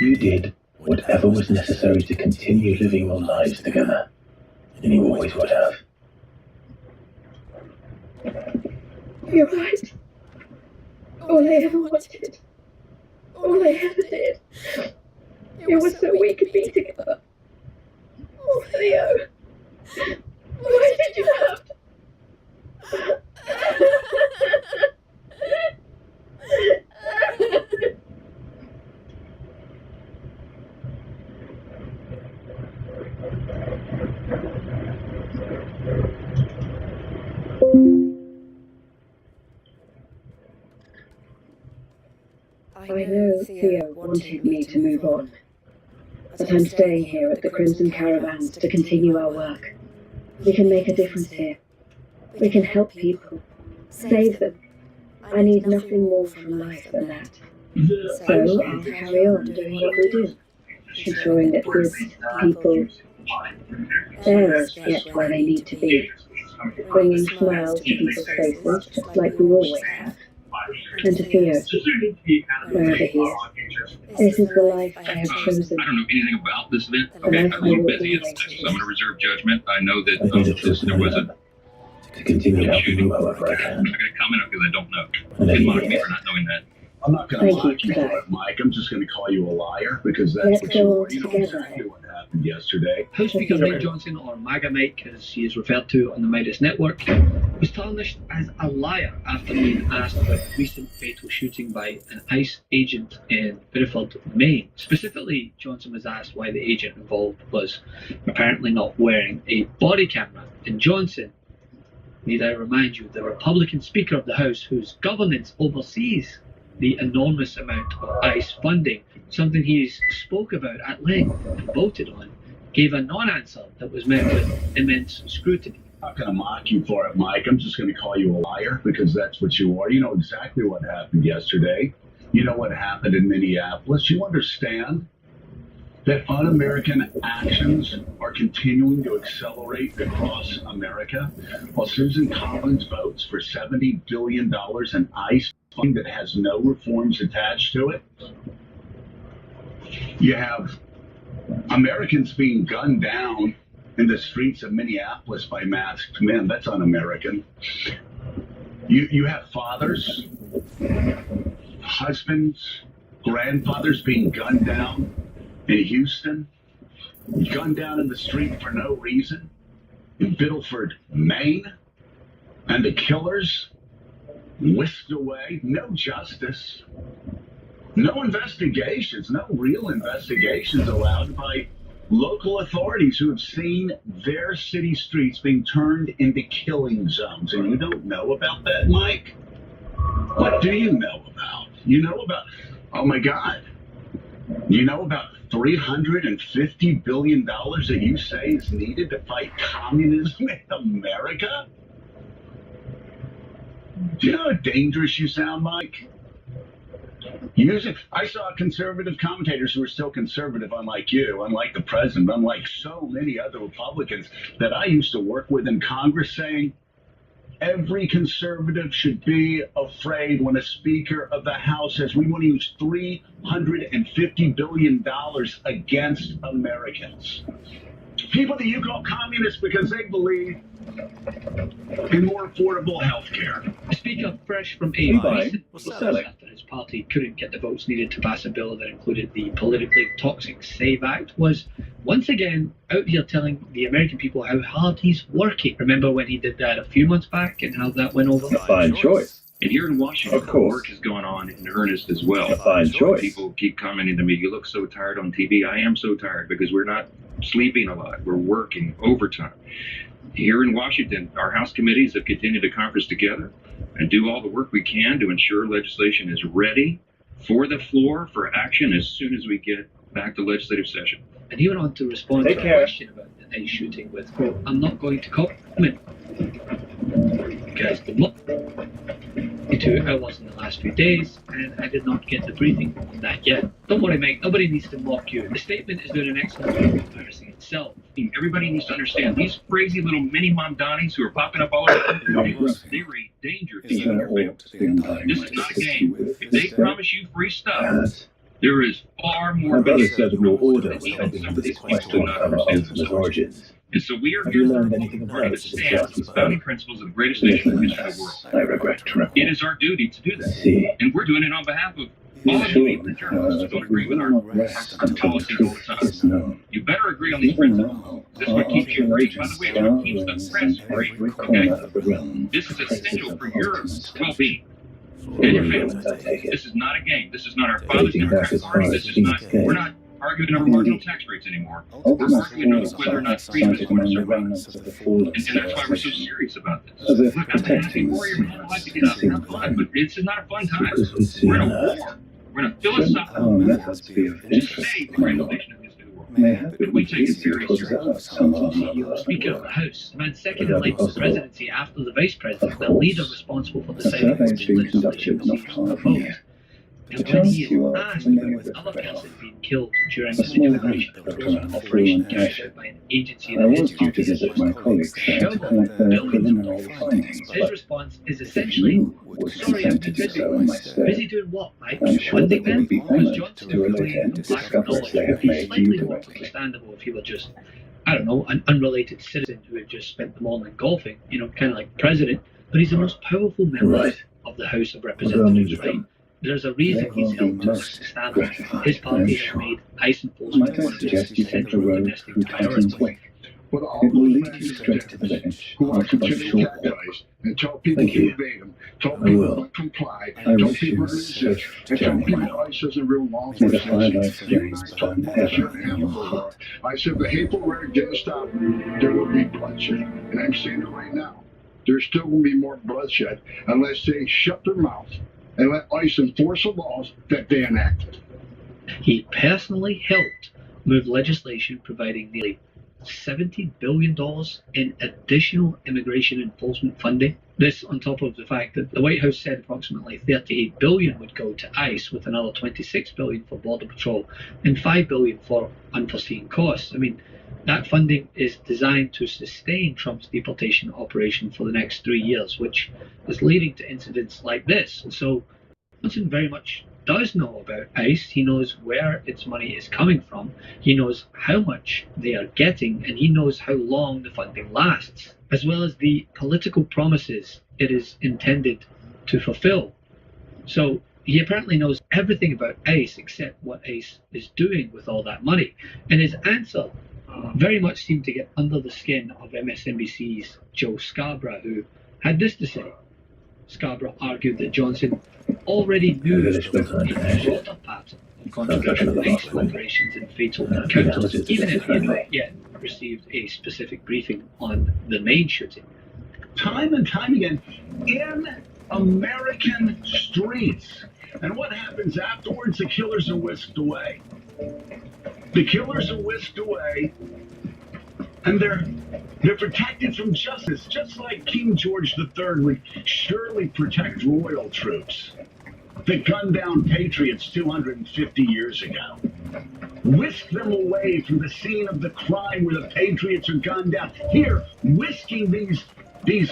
You did whatever was necessary to continue living your lives together, and you always would have. You're right. All I ever wanted, all I ever did, it was so we could be together. Oh, Theo, why did you have to? I know Theo wanted me to move on, but I'm staying here at the Crimson Caravans to continue our work. We can make a difference here. We can help people, save them. I need nothing more from life than that. So I'll carry on doing what we do, ensuring that goods, people, bearers get where they need to be, bringing smiles to people's faces just like we always have. And to Theo's, wherever he is. This is the life I have chosen. I don't know anything about this event. The Okay, life I'm I a little will busy, always so I'm choose. going to reserve judgment. I know that I made a choice there was a to continue helping you however I I'm can. not going to comment on because I don't know. And You then mock he me did. for not knowing that. I'm not going to Thank you mock you for for that. it, Mike. I'm just going to call you a liar because that's Let's what go you on are. You know together. exactly what happened yesterday. House Speaker Mike Johnson, or MAGA Mike as he is referred to on the Midas Network, was tarnished as a liar after being asked about the recent fatal shooting by an ICE agent in Biddeford, Maine. Specifically, Johnson was asked why the agent involved was apparently not wearing a body camera. And Johnson, need I remind you, the Republican Speaker of the House whose governance oversees the enormous amount of ICE funding, something he spoke about at length and voted on, gave a non-answer that was met with immense scrutiny. I'm not going to mock you for it, Mike. I'm just going to call you a liar because that's what you are. You know exactly what happened yesterday. You know what happened in Minneapolis. You understand. that un-American actions are continuing to accelerate across America, while Susan Collins votes for $70 billion in ICE funding that has no reforms attached to it. You have Americans being gunned down in the streets of Minneapolis by masked men. That's un-American. You have fathers, husbands, grandfathers being gunned down in Houston, gunned down in the street for no reason in Biddleford, Maine, and the killers whisked away. No justice, no investigations, no real investigations allowed by local authorities who have seen their city streets being turned into killing zones. And you don't know about that, Mike? What do you know about? You know about, oh my God, you know about $350 billion that you say is needed to fight communism in America? Do you know how dangerous you sound, Mike? I saw conservative commentators who are still conservative, unlike you, unlike the president, unlike so many other Republicans that I used to work with in Congress, saying every conservative should be afraid when a Speaker of the House says we want to use $350 billion against Americans. People that you call communists because they believe in more affordable health care. Speaker fresh from a recent after his party couldn't get the votes needed to pass a bill that included the politically toxic SAVE Act, was once again out here telling the American people how hard he's working. Remember when he did that a few months back and how that went over? A fine choice. And here in Washington, of course, work is going on in earnest as well. A fine choice. People keep commenting to me, you look so tired on TV. I am so tired because we're not sleeping a lot. We're working overtime. Here in Washington, our House committees have continued to conference together and do all the work we can to ensure legislation is ready for the floor for action as soon as we get back to legislative session. And he went on to respond to a question about the night shooting with, quote, I'm not going to comment. Because the look 2 hours in the last few days, and I did not get the briefing on that yet. Don't worry, Mike, nobody needs to mock you. The statement is doing an excellent job of embarrassing itself. Everybody needs to understand, these crazy little mini Mamdanis who are popping up all over the country, they are a danger to you and your family. This is not a game. If they promise you free stuff, there is far more brother said the real order was heading into this question of our ultimate origins. And so we are here to stand with the founding principles of the greatest nation in the history of the world. I regret to report. It is our duty to do that. And we're doing it on behalf of all of you, the journalists who don't agree with our policies all the time. You better agree on these principles. This is what keeps you free. By the way, it's what keeps the press free. Okay? This is essential for your well-being and your family. This is not a game. This is not our father's Democratic Party. This is not, we're not arguing over marginal tax rates anymore. We're arguing over whether or not freedom is going to survive. And that's why we're so serious about this. Look, I'm a happy warrior, man. I like to get up and have fun, but this is not a fun time. We're in a war. We're in a philosophical war to save the great nation of this new world. But we take it seriously. Speaker of the House, the man second in line to the presidency after the vice president, the leader responsible for the Senate legislation was opposed. And when he asked about another person being killed during the immigration enforcement operation carried out by an agency that his party supports, his response is essentially, sorry, I've been busy. Busy doing what, Mike? Funding them? Because Johnson is clear lack of knowledge. It would be slightly more understandable if he were just, I don't know, an unrelated citizen who had just spent the morning golfing, you know, kind of like president, but he's the most powerful member of the House of Representatives, right? There's a reason he's held to such standards. His party has made ICE enforcement one of its central domestic priorities. It will lead you straight to the ledge. Who are considered cat guys and tell people to obey them, tell people to comply, tell people to resist, and tell people ICE isn't real law enforcement. You and I talked about this year and a half ago. I said the hateful rhetoric didn't stop, there will be bloodshed. And I'm saying it right now. There's still going to be more bloodshed unless they shut their mouth and let ICE enforce the laws that they enacted. He personally helped move legislation providing nearly $70 billion in additional immigration enforcement funding This on top of the fact that the White House said approximately 38 billion would go to ICE, with another 26 billion for Border Patrol and 5 billion for unforeseen costs. I mean, that funding is designed to sustain Trump's deportation operation for the next 3 years, which is leading to incidents like this. So Johnson very much does know about ICE. He knows where its money is coming from. He knows how much they are getting, and he knows how long the funding lasts, as well as the political promises it is intended to fulfill. So he apparently knows everything about ICE except what ICE is doing with all that money. And his answer very much seemed to get under the skin of MSNBC's Joe Scarborough, who had this to say. Scarborough argued that Johnson already knew this was a broader pattern of controversial ICE operations and fatal encounters, even if he had not yet received a specific briefing on the main shooting. Time and time again, in American streets. And what happens afterwards? The killers are whisked away. The killers are whisked away, and they're protected from justice, just like King George III would surely protect royal troops that gunned down patriots 250 years ago. Whisk them away from the scene of the crime where the patriots are gunned down. Here, whisking these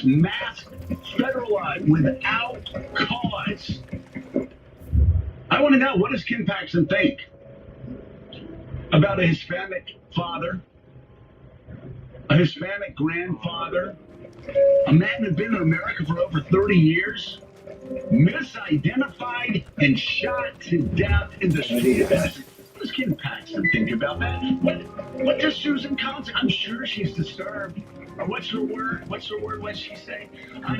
masked federalites without cause. I want to know, what does Ken Paxton think about a Hispanic father, a Hispanic grandfather, a man who'd been in America for over 30 years, misidentified and shot to death in the street? What does Ken Paxton think about that? What does Susan Collins? I'm sure she's disturbed. Or what's her word? What's she say? I'm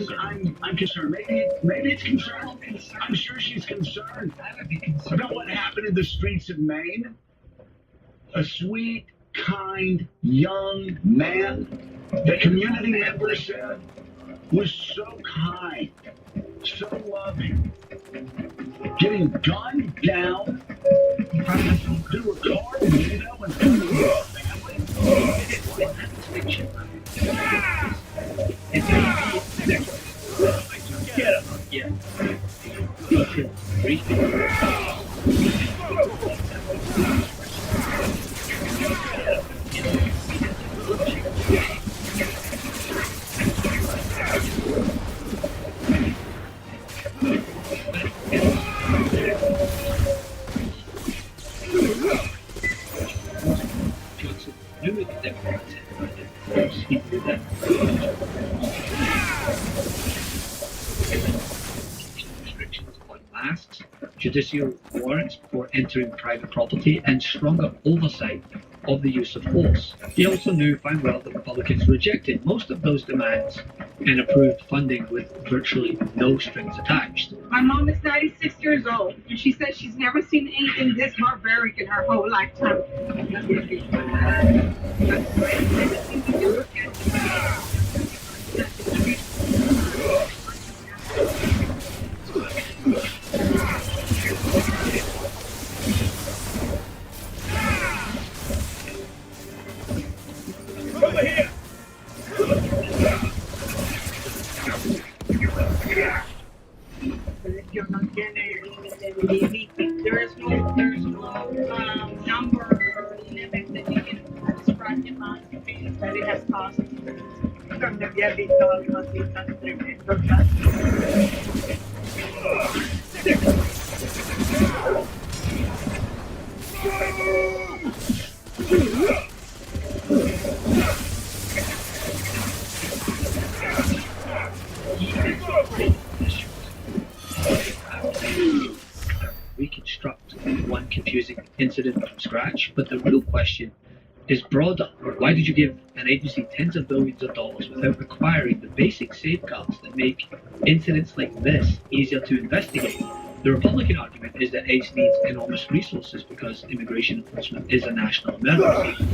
concerned. Maybe it's concern. I'm sure she's concerned about what happened in the streets of Maine. A sweet, kind, young man that community members said was so kind, so loving, getting gunned down through a car window in front of his family. Get him. Yeah. Restrictions on masks, judicial warrants for entering private property, and stronger oversight of the use of force. He also knew fine well that Republicans rejected most of those demands and approved funding with virtually no strings attached. My mom is 96 years old, and she says she's never seen anything this barbaric in her whole lifetime. There's no number limit that you can describe the amount of pain that it has caused. Cuando había visto algo así tan tremendo. Reconstruct one confusing incident from scratch, but the real question is broader. Why did you give an agency tens of billions of dollars without requiring the basic safeguards that make incidents like this easier to investigate? The Republican argument is that ICE needs enormous resources because immigration enforcement is a national emergency.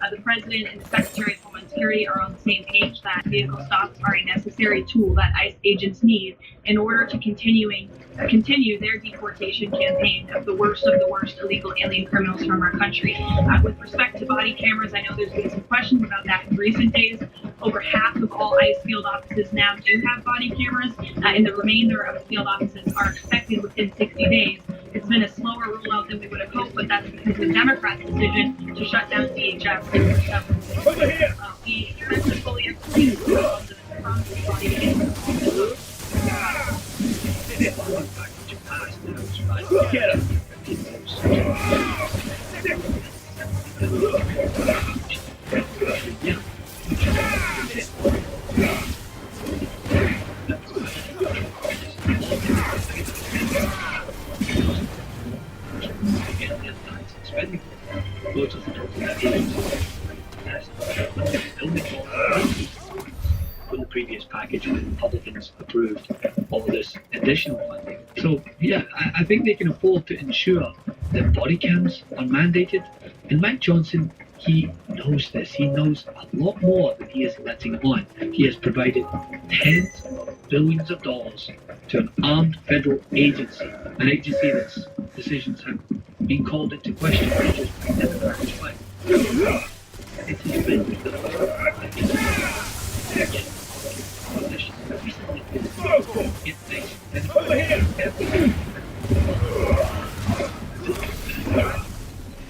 The President and the Secretary of Homeland Security are on the same page that vehicle stops are a necessary tool that ICE agents need in order to continue their deportation campaign of the worst illegal alien criminals from our country. With respect to body cameras, I know there's been some questions about that in recent days. Over half of all ICE field offices now do have body cameras, and the remainder of the field offices are expected within 60 days. It's been a slower rollout than we would have hoped, but that's because of the Democrats' decision to shut down DHS. Over here! We expect to fully exclude the body cameras. Get him! From the previous package, when Republicans approved all this additional funding. So yeah, I think they can afford to ensure that body cams are mandated. And Mike Johnson, he knows this. He knows a lot more than he is letting on. He has provided tens of billions of dollars to an armed federal agency, an agency that's decisions have been called into question. It has been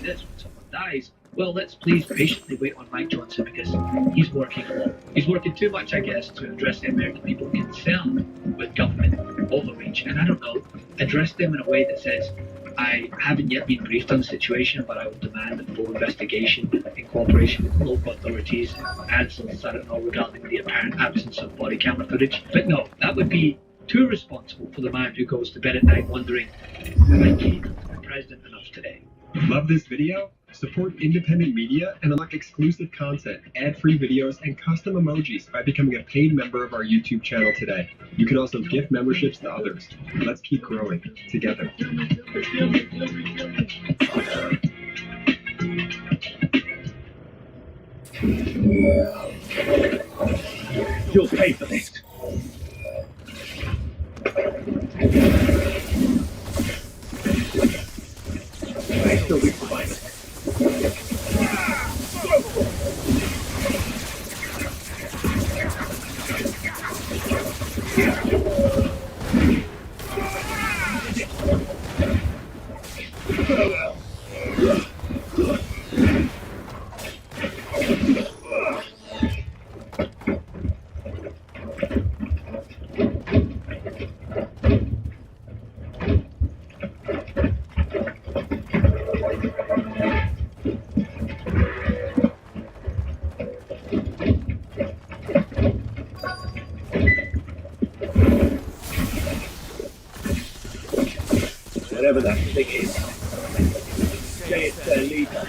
this when someone dies. Well, let's please patiently wait on Mike Johnson because he's working a lot. He's working too much, I guess, to address the American people concerned with government overreach. And I don't know, address them in a way that says, I haven't yet been briefed on the situation, but I will demand a full investigation in cooperation with local authorities and citizens, I don't know, regarding the apparent absence of body camera footage. But no, that would be too responsible for the man who goes to bed at night wondering, am I keeping the president enough today? Love this video? Support independent media and unlock exclusive content, ad-free videos, and custom emojis by becoming a paid member of our YouTube channel today. You can also gift memberships to others. Let's keep growing together. You'll pay for this. I still be provided. Whatever that thing is, say it's their leader.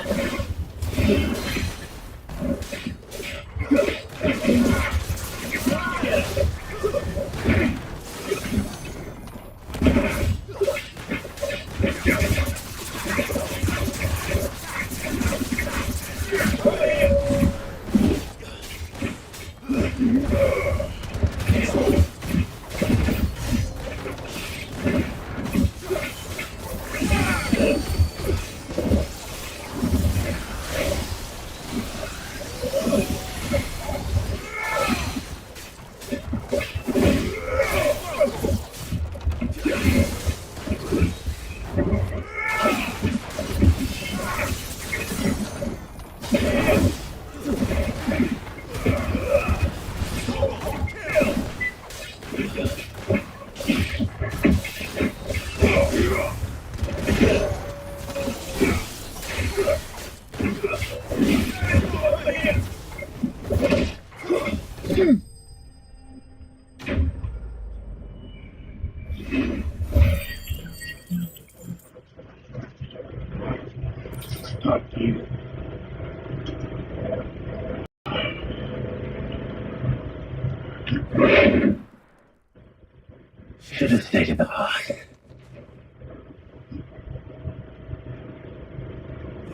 Should have stayed in the past.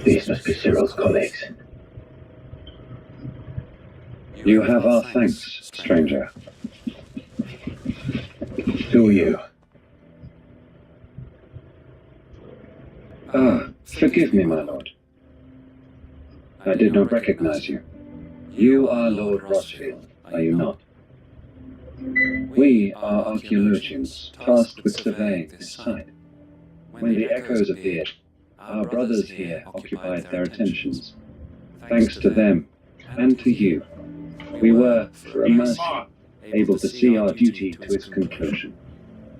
These must be Cyril's colleagues. You have our thanks, stranger. Who are you? Ah, forgive me, my lord. I did not recognize you. You are Lord Rossfield, are you not? We are archaeologians tasked with surveying this site. When the echoes appeared, our brothers here occupied their attentions. Thanks to them, and to you, we were, for a mercy, able to see our duty to its conclusion.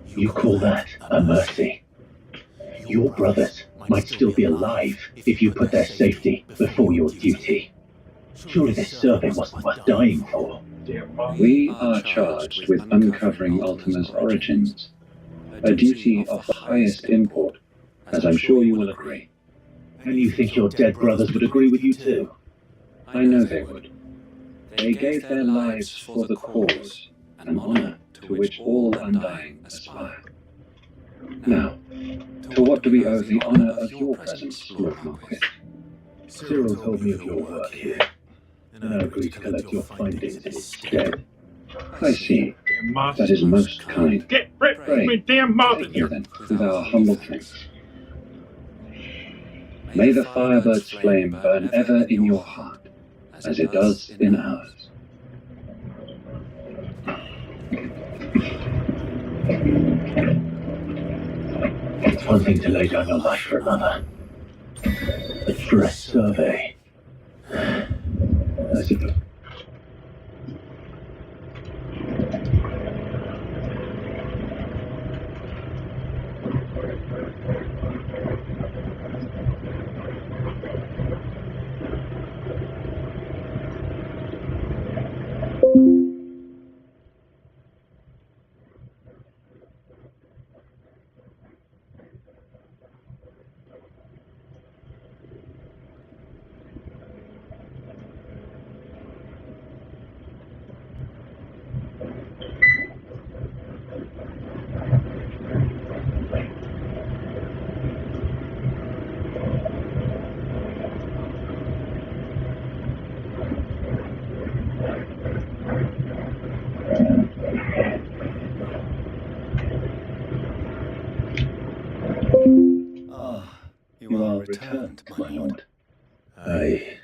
You call that a mercy? Your brothers might still be alive if you put their safety before your duty. Surely this survey wasn't worth dying for. We are charged with uncovering Ultima's origins, a duty of the highest import, as I'm sure you will agree. And you think your dead brothers would agree with you too? I know they would. They gave their lives for the cause, an honor to which all undying aspire. Now, to what do we owe the honor of your presence, Lord Marquis? Cyril told me of your work here, and I agreed to collect your findings instead. I see. That is most kind. Pray, take you then, with our humble thanks. May the Firebird's flame burn ever in your heart, as it does in ours. It's one thing to lay down your life for another, but for a survey, I suppose. You are returned, my lord. I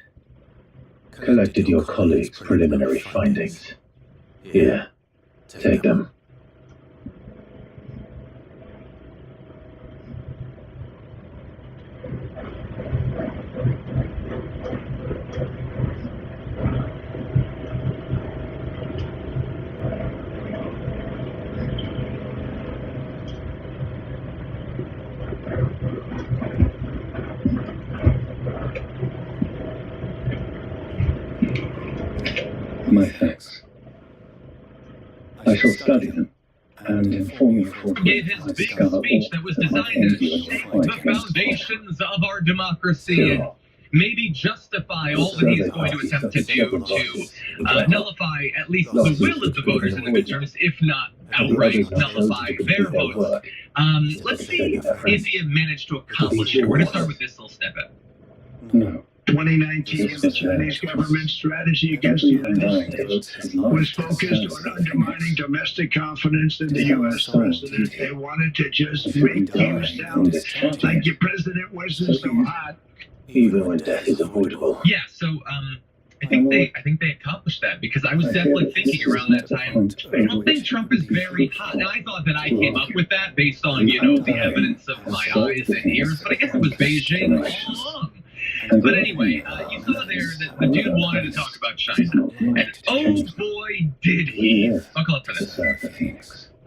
collected your colleagues' preliminary findings. Here, take them. My thanks. I shall study them and inform you forthwith. Gave his big speech that was designed to shake the foundations of our democracy. Maybe justify all that he's going to attempt to do to nullify at least the will of the voters in the midterms, if not outright nullify their votes. Let's see if he managed to accomplish it. We're going to start with this little snippet. No. 2019, the Chinese government's strategy against the United States was focused on undermining domestic confidence in the U.S. president. They wanted to just make you sound like your president wasn't so hot. Even when death is avoidable. Yeah, so I think they accomplished that, because I was definitely thinking around that time, I don't think Trump is very hot. Now, I thought that I came up with that based on, the evidence of my eyes and ears, but I guess it was Beijing all along. But anyway, you saw there that the dude wanted to talk about China, and oh boy, did he. Buckle up for this.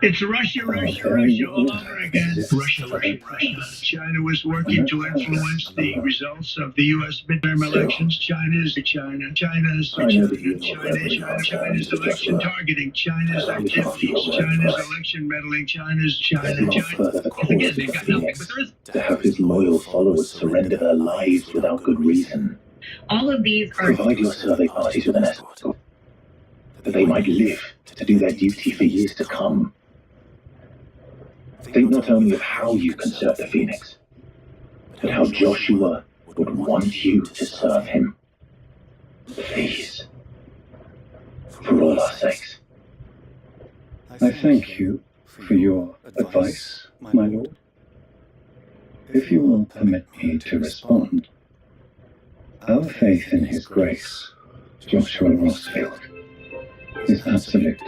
It's Russia, Russia, Russia all over again. Russia, Russia, Russia. China was working to influence the results of the U.S. midterm elections. China's election targeting, China's activities, China's election meddling, China's China. Again, they've got nothing, but there is. To have his loyal followers surrender their lives without good reason. All of these are... Provide your survey parties with an escort, that they might live to do their duty for years to come. Think not only of how you can serve the Phoenix, but how Joshua would want you to serve him. Please. For all our sakes. I thank you for your advice, my lord. If you will permit me to respond, our faith in his grace, Joshua Rossfield, is absolute,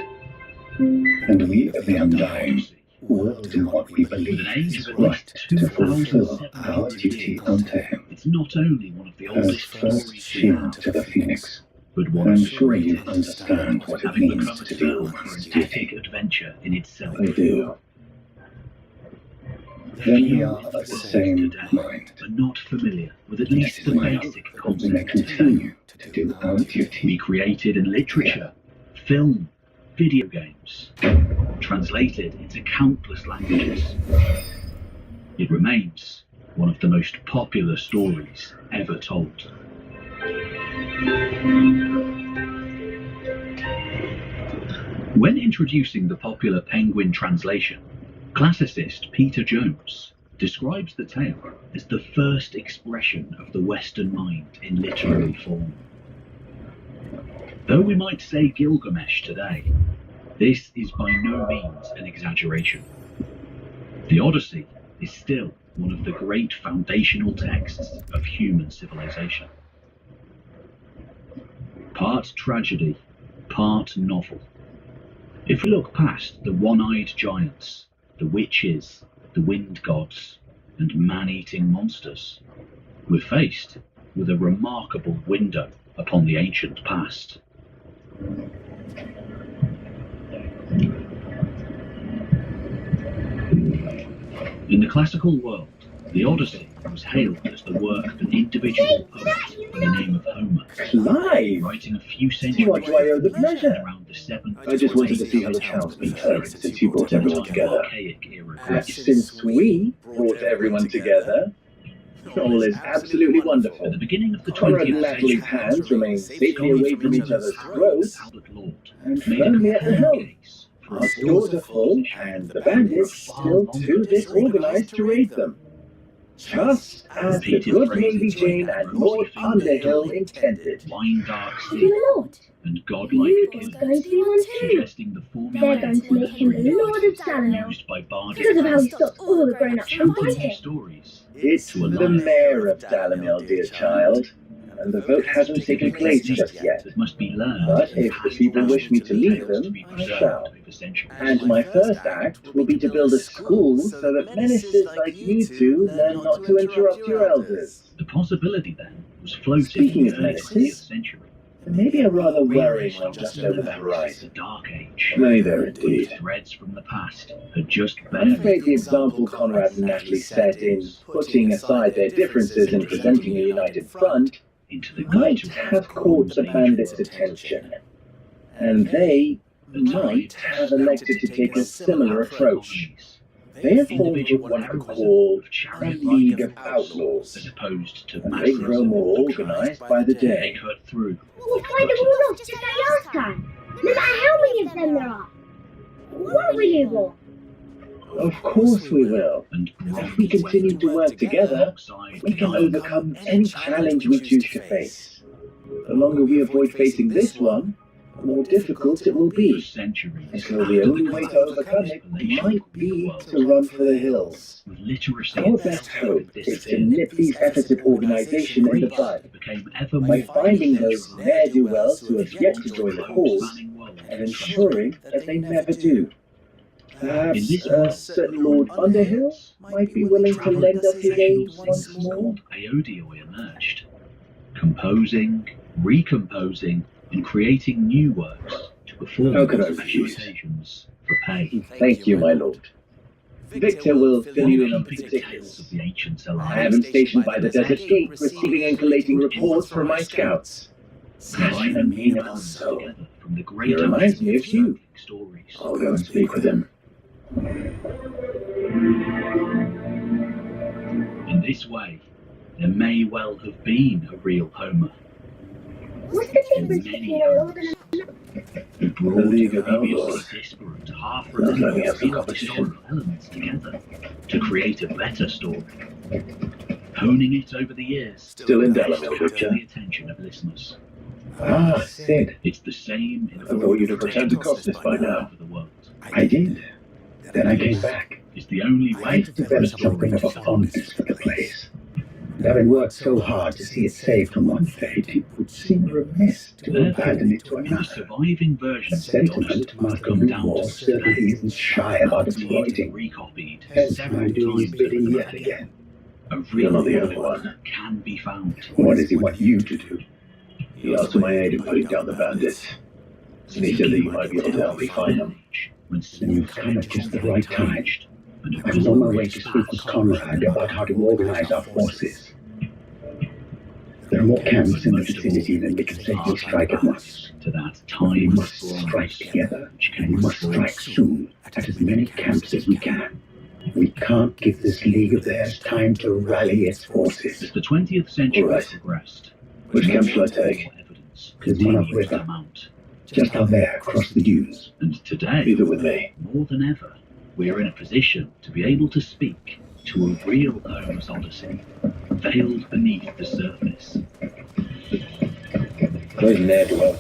and we of the Undying will do what we believe is right to fulfill our duty unto him. It's not only one of the As oldest first shield to the Phoenix, I'm sure you understand what it means to do one's duty. adventure in itself. I do. Then we are of the same mind. But not familiar with at Yes, least the my lord, basic we may concept. continue to do our duty. Be created in literature, film, video games, translated into countless languages. It remains one of the most popular stories ever told. When introducing the popular Penguin translation, classicist Peter Jones describes the tale as the first expression of the Western mind in literary form. Though we might say Gilgamesh today, this is by no means an exaggeration. The Odyssey is still one of the great foundational texts of human civilization. Part tragedy, part novel. If we look past the one-eyed giants, the witches, the wind gods, and man-eating monsters, we're faced with a remarkable window upon the ancient past. In the classical world, the Odyssey was hailed as the work of an individual poet by the name of Homer, Clive! writing a few centuries What do I owe the pleasure? around the 7th I just wanted to see how the town's been faring since you brought everyone together. Since we brought everyone together, all is absolutely wonderful. At the beginning of the Conrad 20th and Natalie's century, hands remain safely away from each other's throats and firmly at the helm. Our stores are full, and the bandits still too disorganized to raid them. Just as the good Lady Jane and Lord Underhill intended. Wine dark My sea lord, and godlike you was killings, going to be one too. suggesting the They're going to make him the Lord of Salamel used by bardic because of how he stopped all the grown-ups from chanting fighting. stories. It's the mayor of Dalamil, dear child, and the vote hasn't taken place just yet. That must be learned. But if the people wish me to lead them, I shall. And my first act will be to build a school so that ministers like you two learn not to interrupt your elders. The possibility then was floating Speaking in of the early ministers, 20th century. maybe a rather worrying one just over the horizon. The Dark Age. Nay, there indeed. Threads from the past had just I'm afraid the example Conrad and Natalie set in putting aside their differences and presenting a united front into the might have caught the bandits' attention, and they might have elected to take a similar approach. They have formed what one could call a League of Outlaws, as opposed to and they grow more organized by the day. cut through. We'll fight them all off just like last time, no matter how many of them there are. What will you want? Of course we will. And If we continue to work together, we can overcome any challenge we choose to face. The longer we avoid facing this one, the more difficult it will be. And so the only way to overcome it might be to run for the hills. with literacy Our best hope is to nip these efforts of organization in the bud became ever by more finding those ne'er-do-wells who have yet to join the cause and ensuring that they never do. Perhaps a certain Lord Underhill might be willing to lend us his aid once more. Aodioi emerged, composing, recomposing, and creating new works to perform How could I special refuse? occasions for pay. Thank you, my lord. Victor will fill you in on the Keeping the tales particulars. of the ancients alive. I have him stationed by the desert gate, receiving and collating reports from my scouts. Such an amenable soul. Together from the He great reminds me of you. stories. I'll go and speak with him. In this way, There may well have been a real Homer. What's the difference between a lord and The broad, previously disparate, half-related historical elements together to create a better story. Honing it over the years, Still in to Delaware, capture the attention of listeners. Ah, Sid. It's the same in I thought you'd have returned to Costas by now. over the world. I did. Then I came back. It's the only way I developed something of a fondness for the place. And having worked so hard to see it saved from one fate, it would seem remiss to abandon it to in the another. surviving version Sentiment must come down to certainly isn't shy about exploiting. recopied Hence, several I'm doing his times bidding over yet again. A You're real not the only one. can be found. What does he want you to do? He asked for my aid in putting down the bandits. And he said that you might be able to help me find them. When And you've come at just the right time. I was on my way to speak with Conrad about how to organize our forces. There are more camps in the vicinity than we can safely strike at once. To that We time, must strike together, and we must strike soon at as many camps as we can. We can't give this league of theirs time to rally its forces. as the 20th century All right. progressed, Which camp shall I take? evidence There's one continued upriver. to mount. Just out there, across the dunes. And today, Leave it with me. more than ever, we're in a position to be able to speak to a real Homer's Odyssey, veiled beneath the surface. Where's Ned? Well,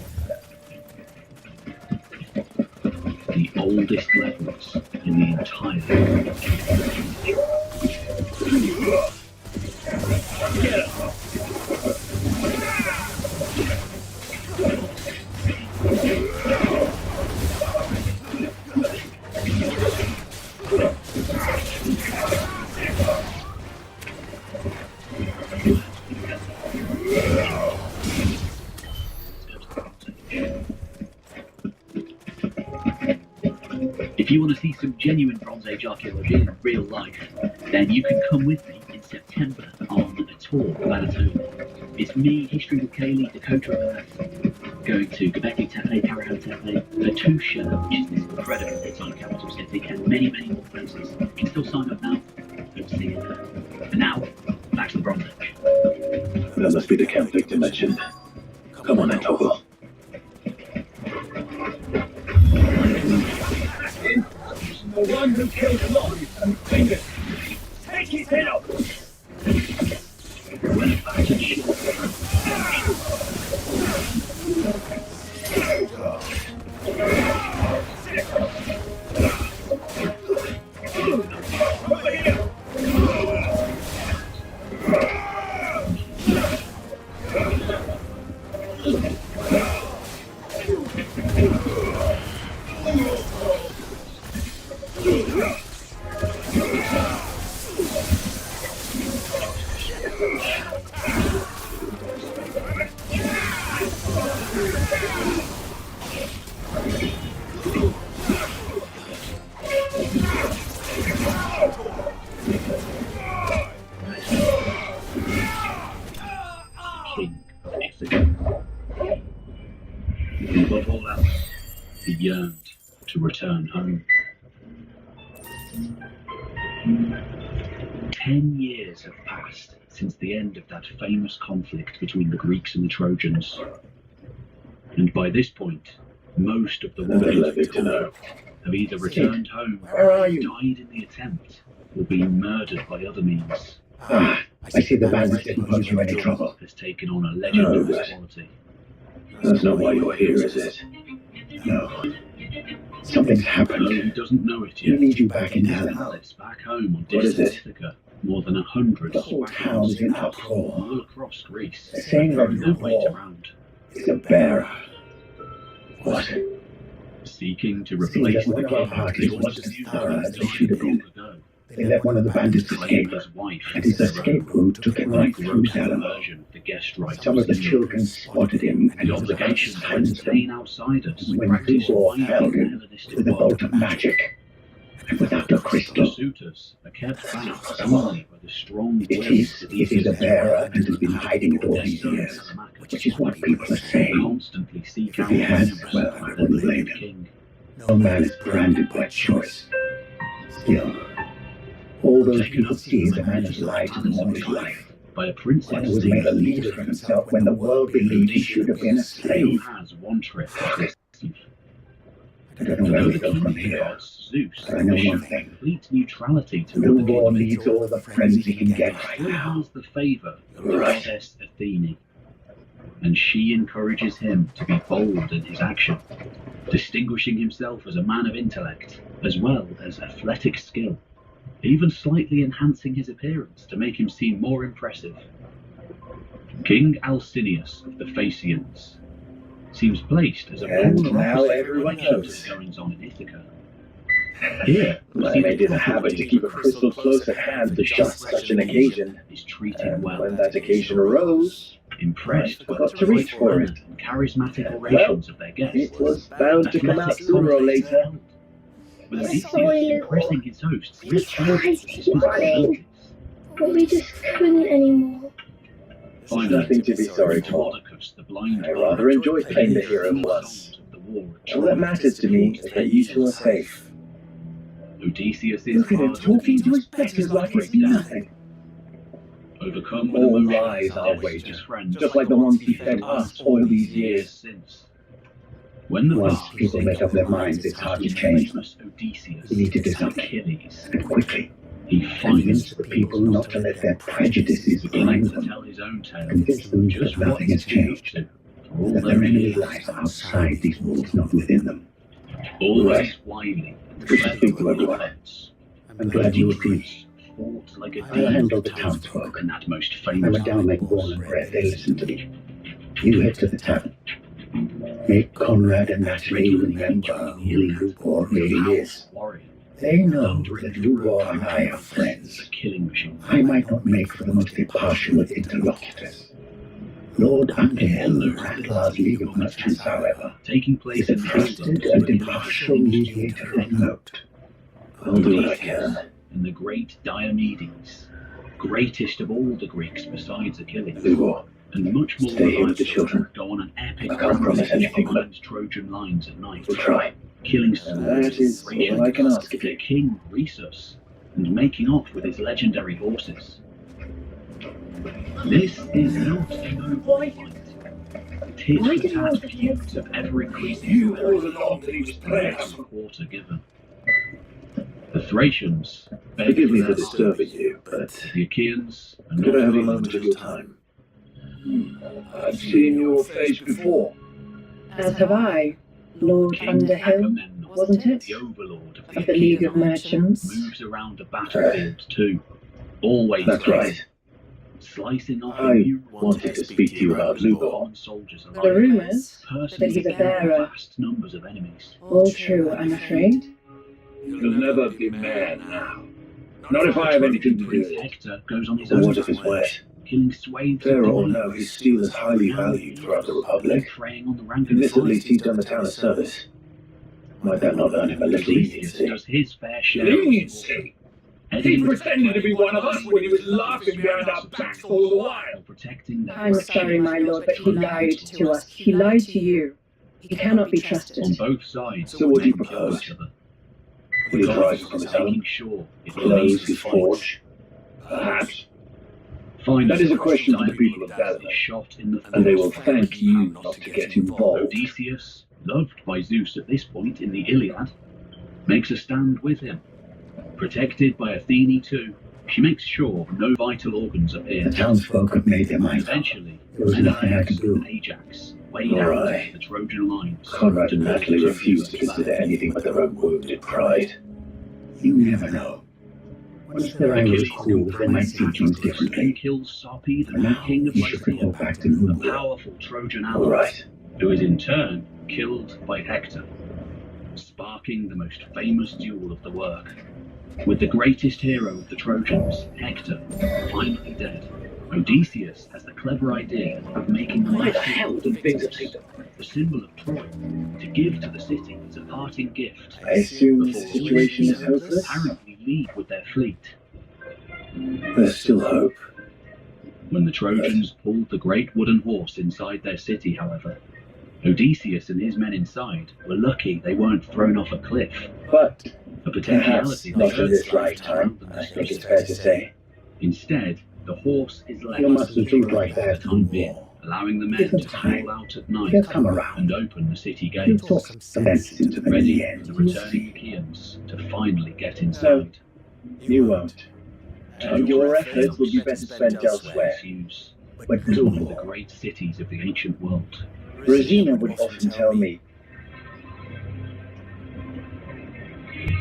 The oldest levels in the entire world. If you want to see some genuine Bronze Age archaeology in real life, then you can come with me in September on a tour of Anatolia. It's me, History with Kaylee, Dakota of Earth, going to Göbekli Tepe, Karahan Tepe, Hattusha, which is this incredible Hittite capital city, and many, many more places. You can still sign up now. We'll see you there. And now, back to the Bronze Age. that must be the camp Victor mentioned. Come on then, Toggle. The one who killed Lottie and Fingers. Take his head off! Over here! King of Ithaca. And above all else, he yearned to return home. 10 years have passed since the end of that famous conflict between the Greeks and the Trojans. And by this point, most of the warriors have either returned home, died in the attempt, or been murdered by other means. Ah, I see the bandits didn't pose you any trouble. Has taken on a legendary good. quality. That's not why you're here, is it? No. Something's No, happened. he doesn't know it We yet. need you back in Dallas. Alice back home on What is distant it? Ithaca. More than 100 The whole town is in uproar. all across Greece. They're saying that Their weight war around, is a bearer. What? seeking to Seems replace that one the of our king parties they wasn't as knew thorough as they died should have been. long ago. They let one of the bandits Claimed escape, his wife, and his escape route took him right through Alamo. version of the guest right. Some of the children spotted him and The his obligation to silenced them. entertain outsiders and When practice the war widely held him Hellenistic with a work. bolt of magic, and without a The crystal. suitors are kept back only by the strong will It is a of bearer and has been hiding it all these years, which is what people are saying. constantly seek If out he has, members well, I of the wouldn't blame him. king. No man is branded by choice. Still, all those people see is a man who's lied to them all his life. by a princess. One who was made a leader for himself when the world believed he should have been a slave. Has one trick up his sleeve. I don't know where we go from here. Zeus, But I know one thing. complete neutrality to Lugor needs all the friends he can get right He now. has the favour of the Right. goddess Athene, and she encourages him to be bold in his action, distinguishing himself as a man of intellect as well as athletic skill, even slightly enhancing his appearance to make him seem more impressive. King Alcinius of the Phaeacians seems placed as a And polar now opposite everyone to the knows. goings on in Ithaca. Here, we I see made the it a habit to keep a crystal close at hand for just such an occasion. is treated And well. when that occasion arose, Impressed I by forgot the to reach for it. and charismatic orations of their guests, it was bound to come out sooner or later. with I'm Odysseus sorry, impressing his hosts. We tried to keep running, but we just couldn't anymore. Finally, Nothing to be sorry for. Mordecus, the blind I rather enjoyed playing the hero once. All that matters to me is that you two are safe. Odysseus is Look at him talking to his betters like it's nothing. overcome with All emotion, lies are their wages, best friend, just like the ones he fed us all these years. since. When the Once gods people make up their minds, it's hard to change them. Odysseus We need to do and something. Achilles, And quickly. he Convince finds the people not to let their prejudices beginning blind to them. tell his own tale. Convince them Just that nothing has changed. for all That their their enemy years. lies outside these walls, not within them. Always wily and Good to clever speak to with everyone. defense. I'm glad you agree. Fought like a I'll handle the townsfolk. and that most I'm famous a Dalmec born and bred. They listen to me. You head to the tavern. Make Conrad and Natalie remember who Lugor really is. warrior, They know that Lugor and I are friends. a killing machine. I might not make for the most impartial of interlocutors. Lord Underhill of Raglar's League of Merchants, however, Taking place is a in trusted and impartial mediator of note. I'll do what I can. in the great Diomedes, greatest of all the Greeks besides Achilles, Lugor, and much more stay here with lives the children. go on an epic I can't promise anything, but behind Trojan lines at night, we'll try. killing And that is all I can ask of the you. king Rhesus, and making off with his legendary horses. This is not a noble fight. It is Why the did all the feuds of ever-increasing You all along that he was playing. quarter given. The Thracians begged Forgive me for for their disturbing you, but the Achaeans are could I have a not moment of your time? I've seen your face before. As have I, Lord King Underhill, Agamemnon, wasn't it? the overlord of Of the League of Merchants. moves around the battlefield too. Always That's right. slicing off I immune wanted to speak to you about Lugor. Roman soldiers The alive. rumours Personally that he's a bearer, vast numbers of enemies. all true, I'm afraid. He'll never be man now. Not if I have anything to do with it. Hector goes on his Or own what if it's wet? killing swathes They of all the know his steel is highly valued throughout the Republic. preying on the In rampant this, at least, he's done the town a service. Might that not earn him a little Odysseus leniency? does his fair share. Leniency? He pretended to be one of us when he was laughing behind our backs all the while. Protecting their I'm sorry, my lord, but he lied to us. He lied to you. He cannot be on trusted. both sides. So what do you kill propose? each other. Will he drive from his Making home? sure it Close remains his fight. forge? Perhaps. Finally, That is a question for the people of Diomedes Dalmec, is shot in the and they will foot. thank you not to get involved. Odysseus, loved by Zeus at this point in the Iliad, makes a stand with him. Protected by Athene too, she makes sure no vital organs appear. The townsfolk have made their mind up. Eventually, There was nothing I could do. and Ajax weighed Nor out I. the Trojan lines. Conrad and Natalie refused to consider anything but their own wounded pride. You never know. Once their anger is cooled, they might see things He differently. kills Sarpedon, For now, king of you should Lycia, report back to a Lugor. powerful Trojan ally, All right. who is in turn killed by Hector, sparking the most famous duel of the work. With the greatest hero of the Trojans, Hector, finally dead, Odysseus has the clever idea of making the Why the hell do things have seemed to... the symbol of Troy, to give to the city as a parting gift. I assume the before situation is Greece hopeless? apparently leave with their fleet. There's still hope. When the Trojans pulled the great wooden horse inside their city, however, Odysseus and his men inside were lucky they weren't thrown off a cliff. But A perhaps potentiality not in they this lifetime, I think it's fair to say. Instead, The horse is left You must have thought like that. for the time being, allowing the men to crawl out at night They'll come around. and open the city You gates, talk sense into them in ready the for end. the returning Kians to finally get inside. You won't. Your efforts will be better spent elsewhere. But For the do. great cities of the ancient world. Rosina would often tell me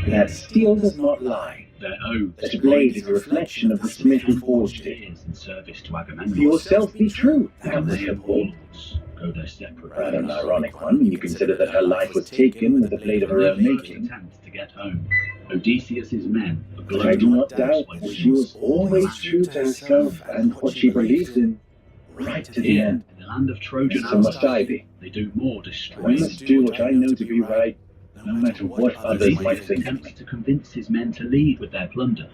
that steel does not lie. Their oaths, That a blade is a reflection of the smith who forged it. years in service to Agamemnon. For yourself be true. That And was they her and fault. warlords go their separate Rather an ways. ironic one when you consider that her life was taken with a blade of her own making. Attempt to get home. Odysseus's men are But I do blown not like doubt dogs that by she was wolves. always true to herself and what she believed in, right to the Here, end. in the land of Trojan So must I be. they do more I destroying. must do what I know to be right, no matter what others might think of Attempts me. to convince his men to lead with their plunder,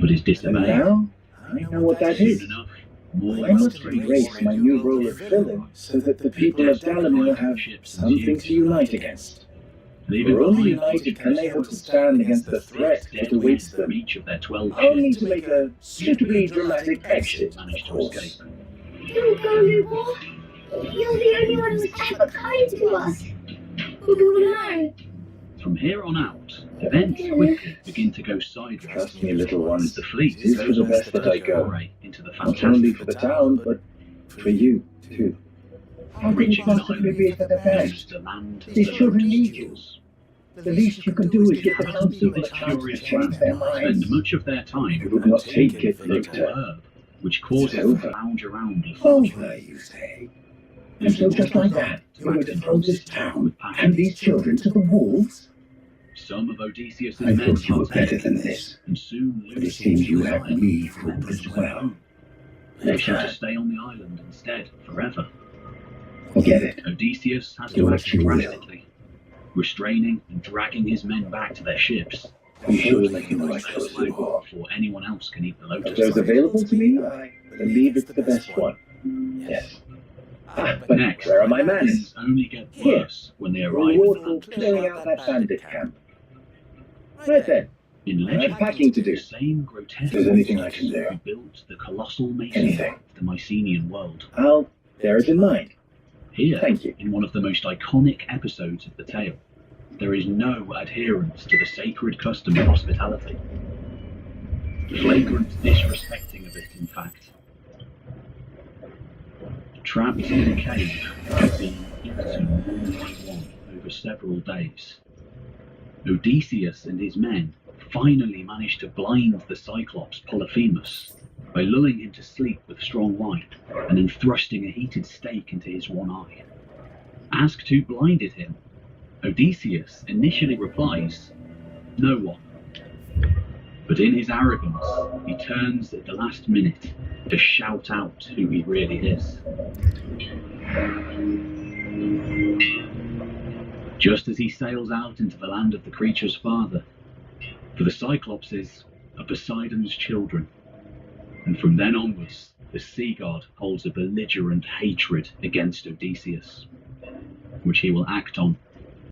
but is And disobeyed. now, I know what that is. Soon enough, more I must embrace my new role of villain so that the people of Dalamir have something to unite against. For only united can they hope to stand against the threat that awaits them. each of their 12 Only ships to make a suitably dramatic exit, of managed to course. escape. Don't go, Lubo. You're the only one who's ever kind to us. Who do we know? From here on out, events quickly begin to go sideways. Trust me, little one, The fleet it is for goes the on best that I go. foray into the Not only fantastic for the town, but for you, too. How can it reaching an possibly island be for the best? the land of These the children need you. Lotus. The least you can do is give the Inhabitants of townspeople a this chance to curious change their land spend minds. much of their time You would not take it, a local Victor. herb, which causes It's them to over. lounge around Over, you say. And so just like that, you're going to throw this town and these children to the wolves? Some of Odysseus' I men thought you were are better taken, than this. and soon But it seems you have me fooled as well. They should to stay on the island instead forever. Forget it. Odysseus has Do to what act you will. drastically, restraining and dragging his men back to their ships I'm sure you're making the right choice, Lugo. before anyone else can eat the Of lotus. those available to me, I believe it's the best one. Yes. But Next, where are my men? things only get worse when they arrive Reward at for the clearing out that bandit camp. Right then, In I have legend, packing to do. the same grotesque If there's anything I can do. who built the colossal masonry Anything. of the Mycenaean world. I'll bear it in mind. Here, Thank you. in one of the most iconic episodes of the tale, there is no adherence to the sacred custom of hospitality. Flagrant disrespecting of it, in fact. Trapped in a cave, being eaten one by one over several days, Odysseus and his men finally managed to blind the Cyclops Polyphemus by lulling him to sleep with strong light and then thrusting a heated stake into his one eye. Asked who blinded him, Odysseus initially replies, "No one." But in his arrogance, he turns at the last minute to shout out who he really is. Just as he sails out into the land of the creature's father, for the Cyclopses are Poseidon's children, and from then onwards, the sea god holds a belligerent hatred against Odysseus, which he will act on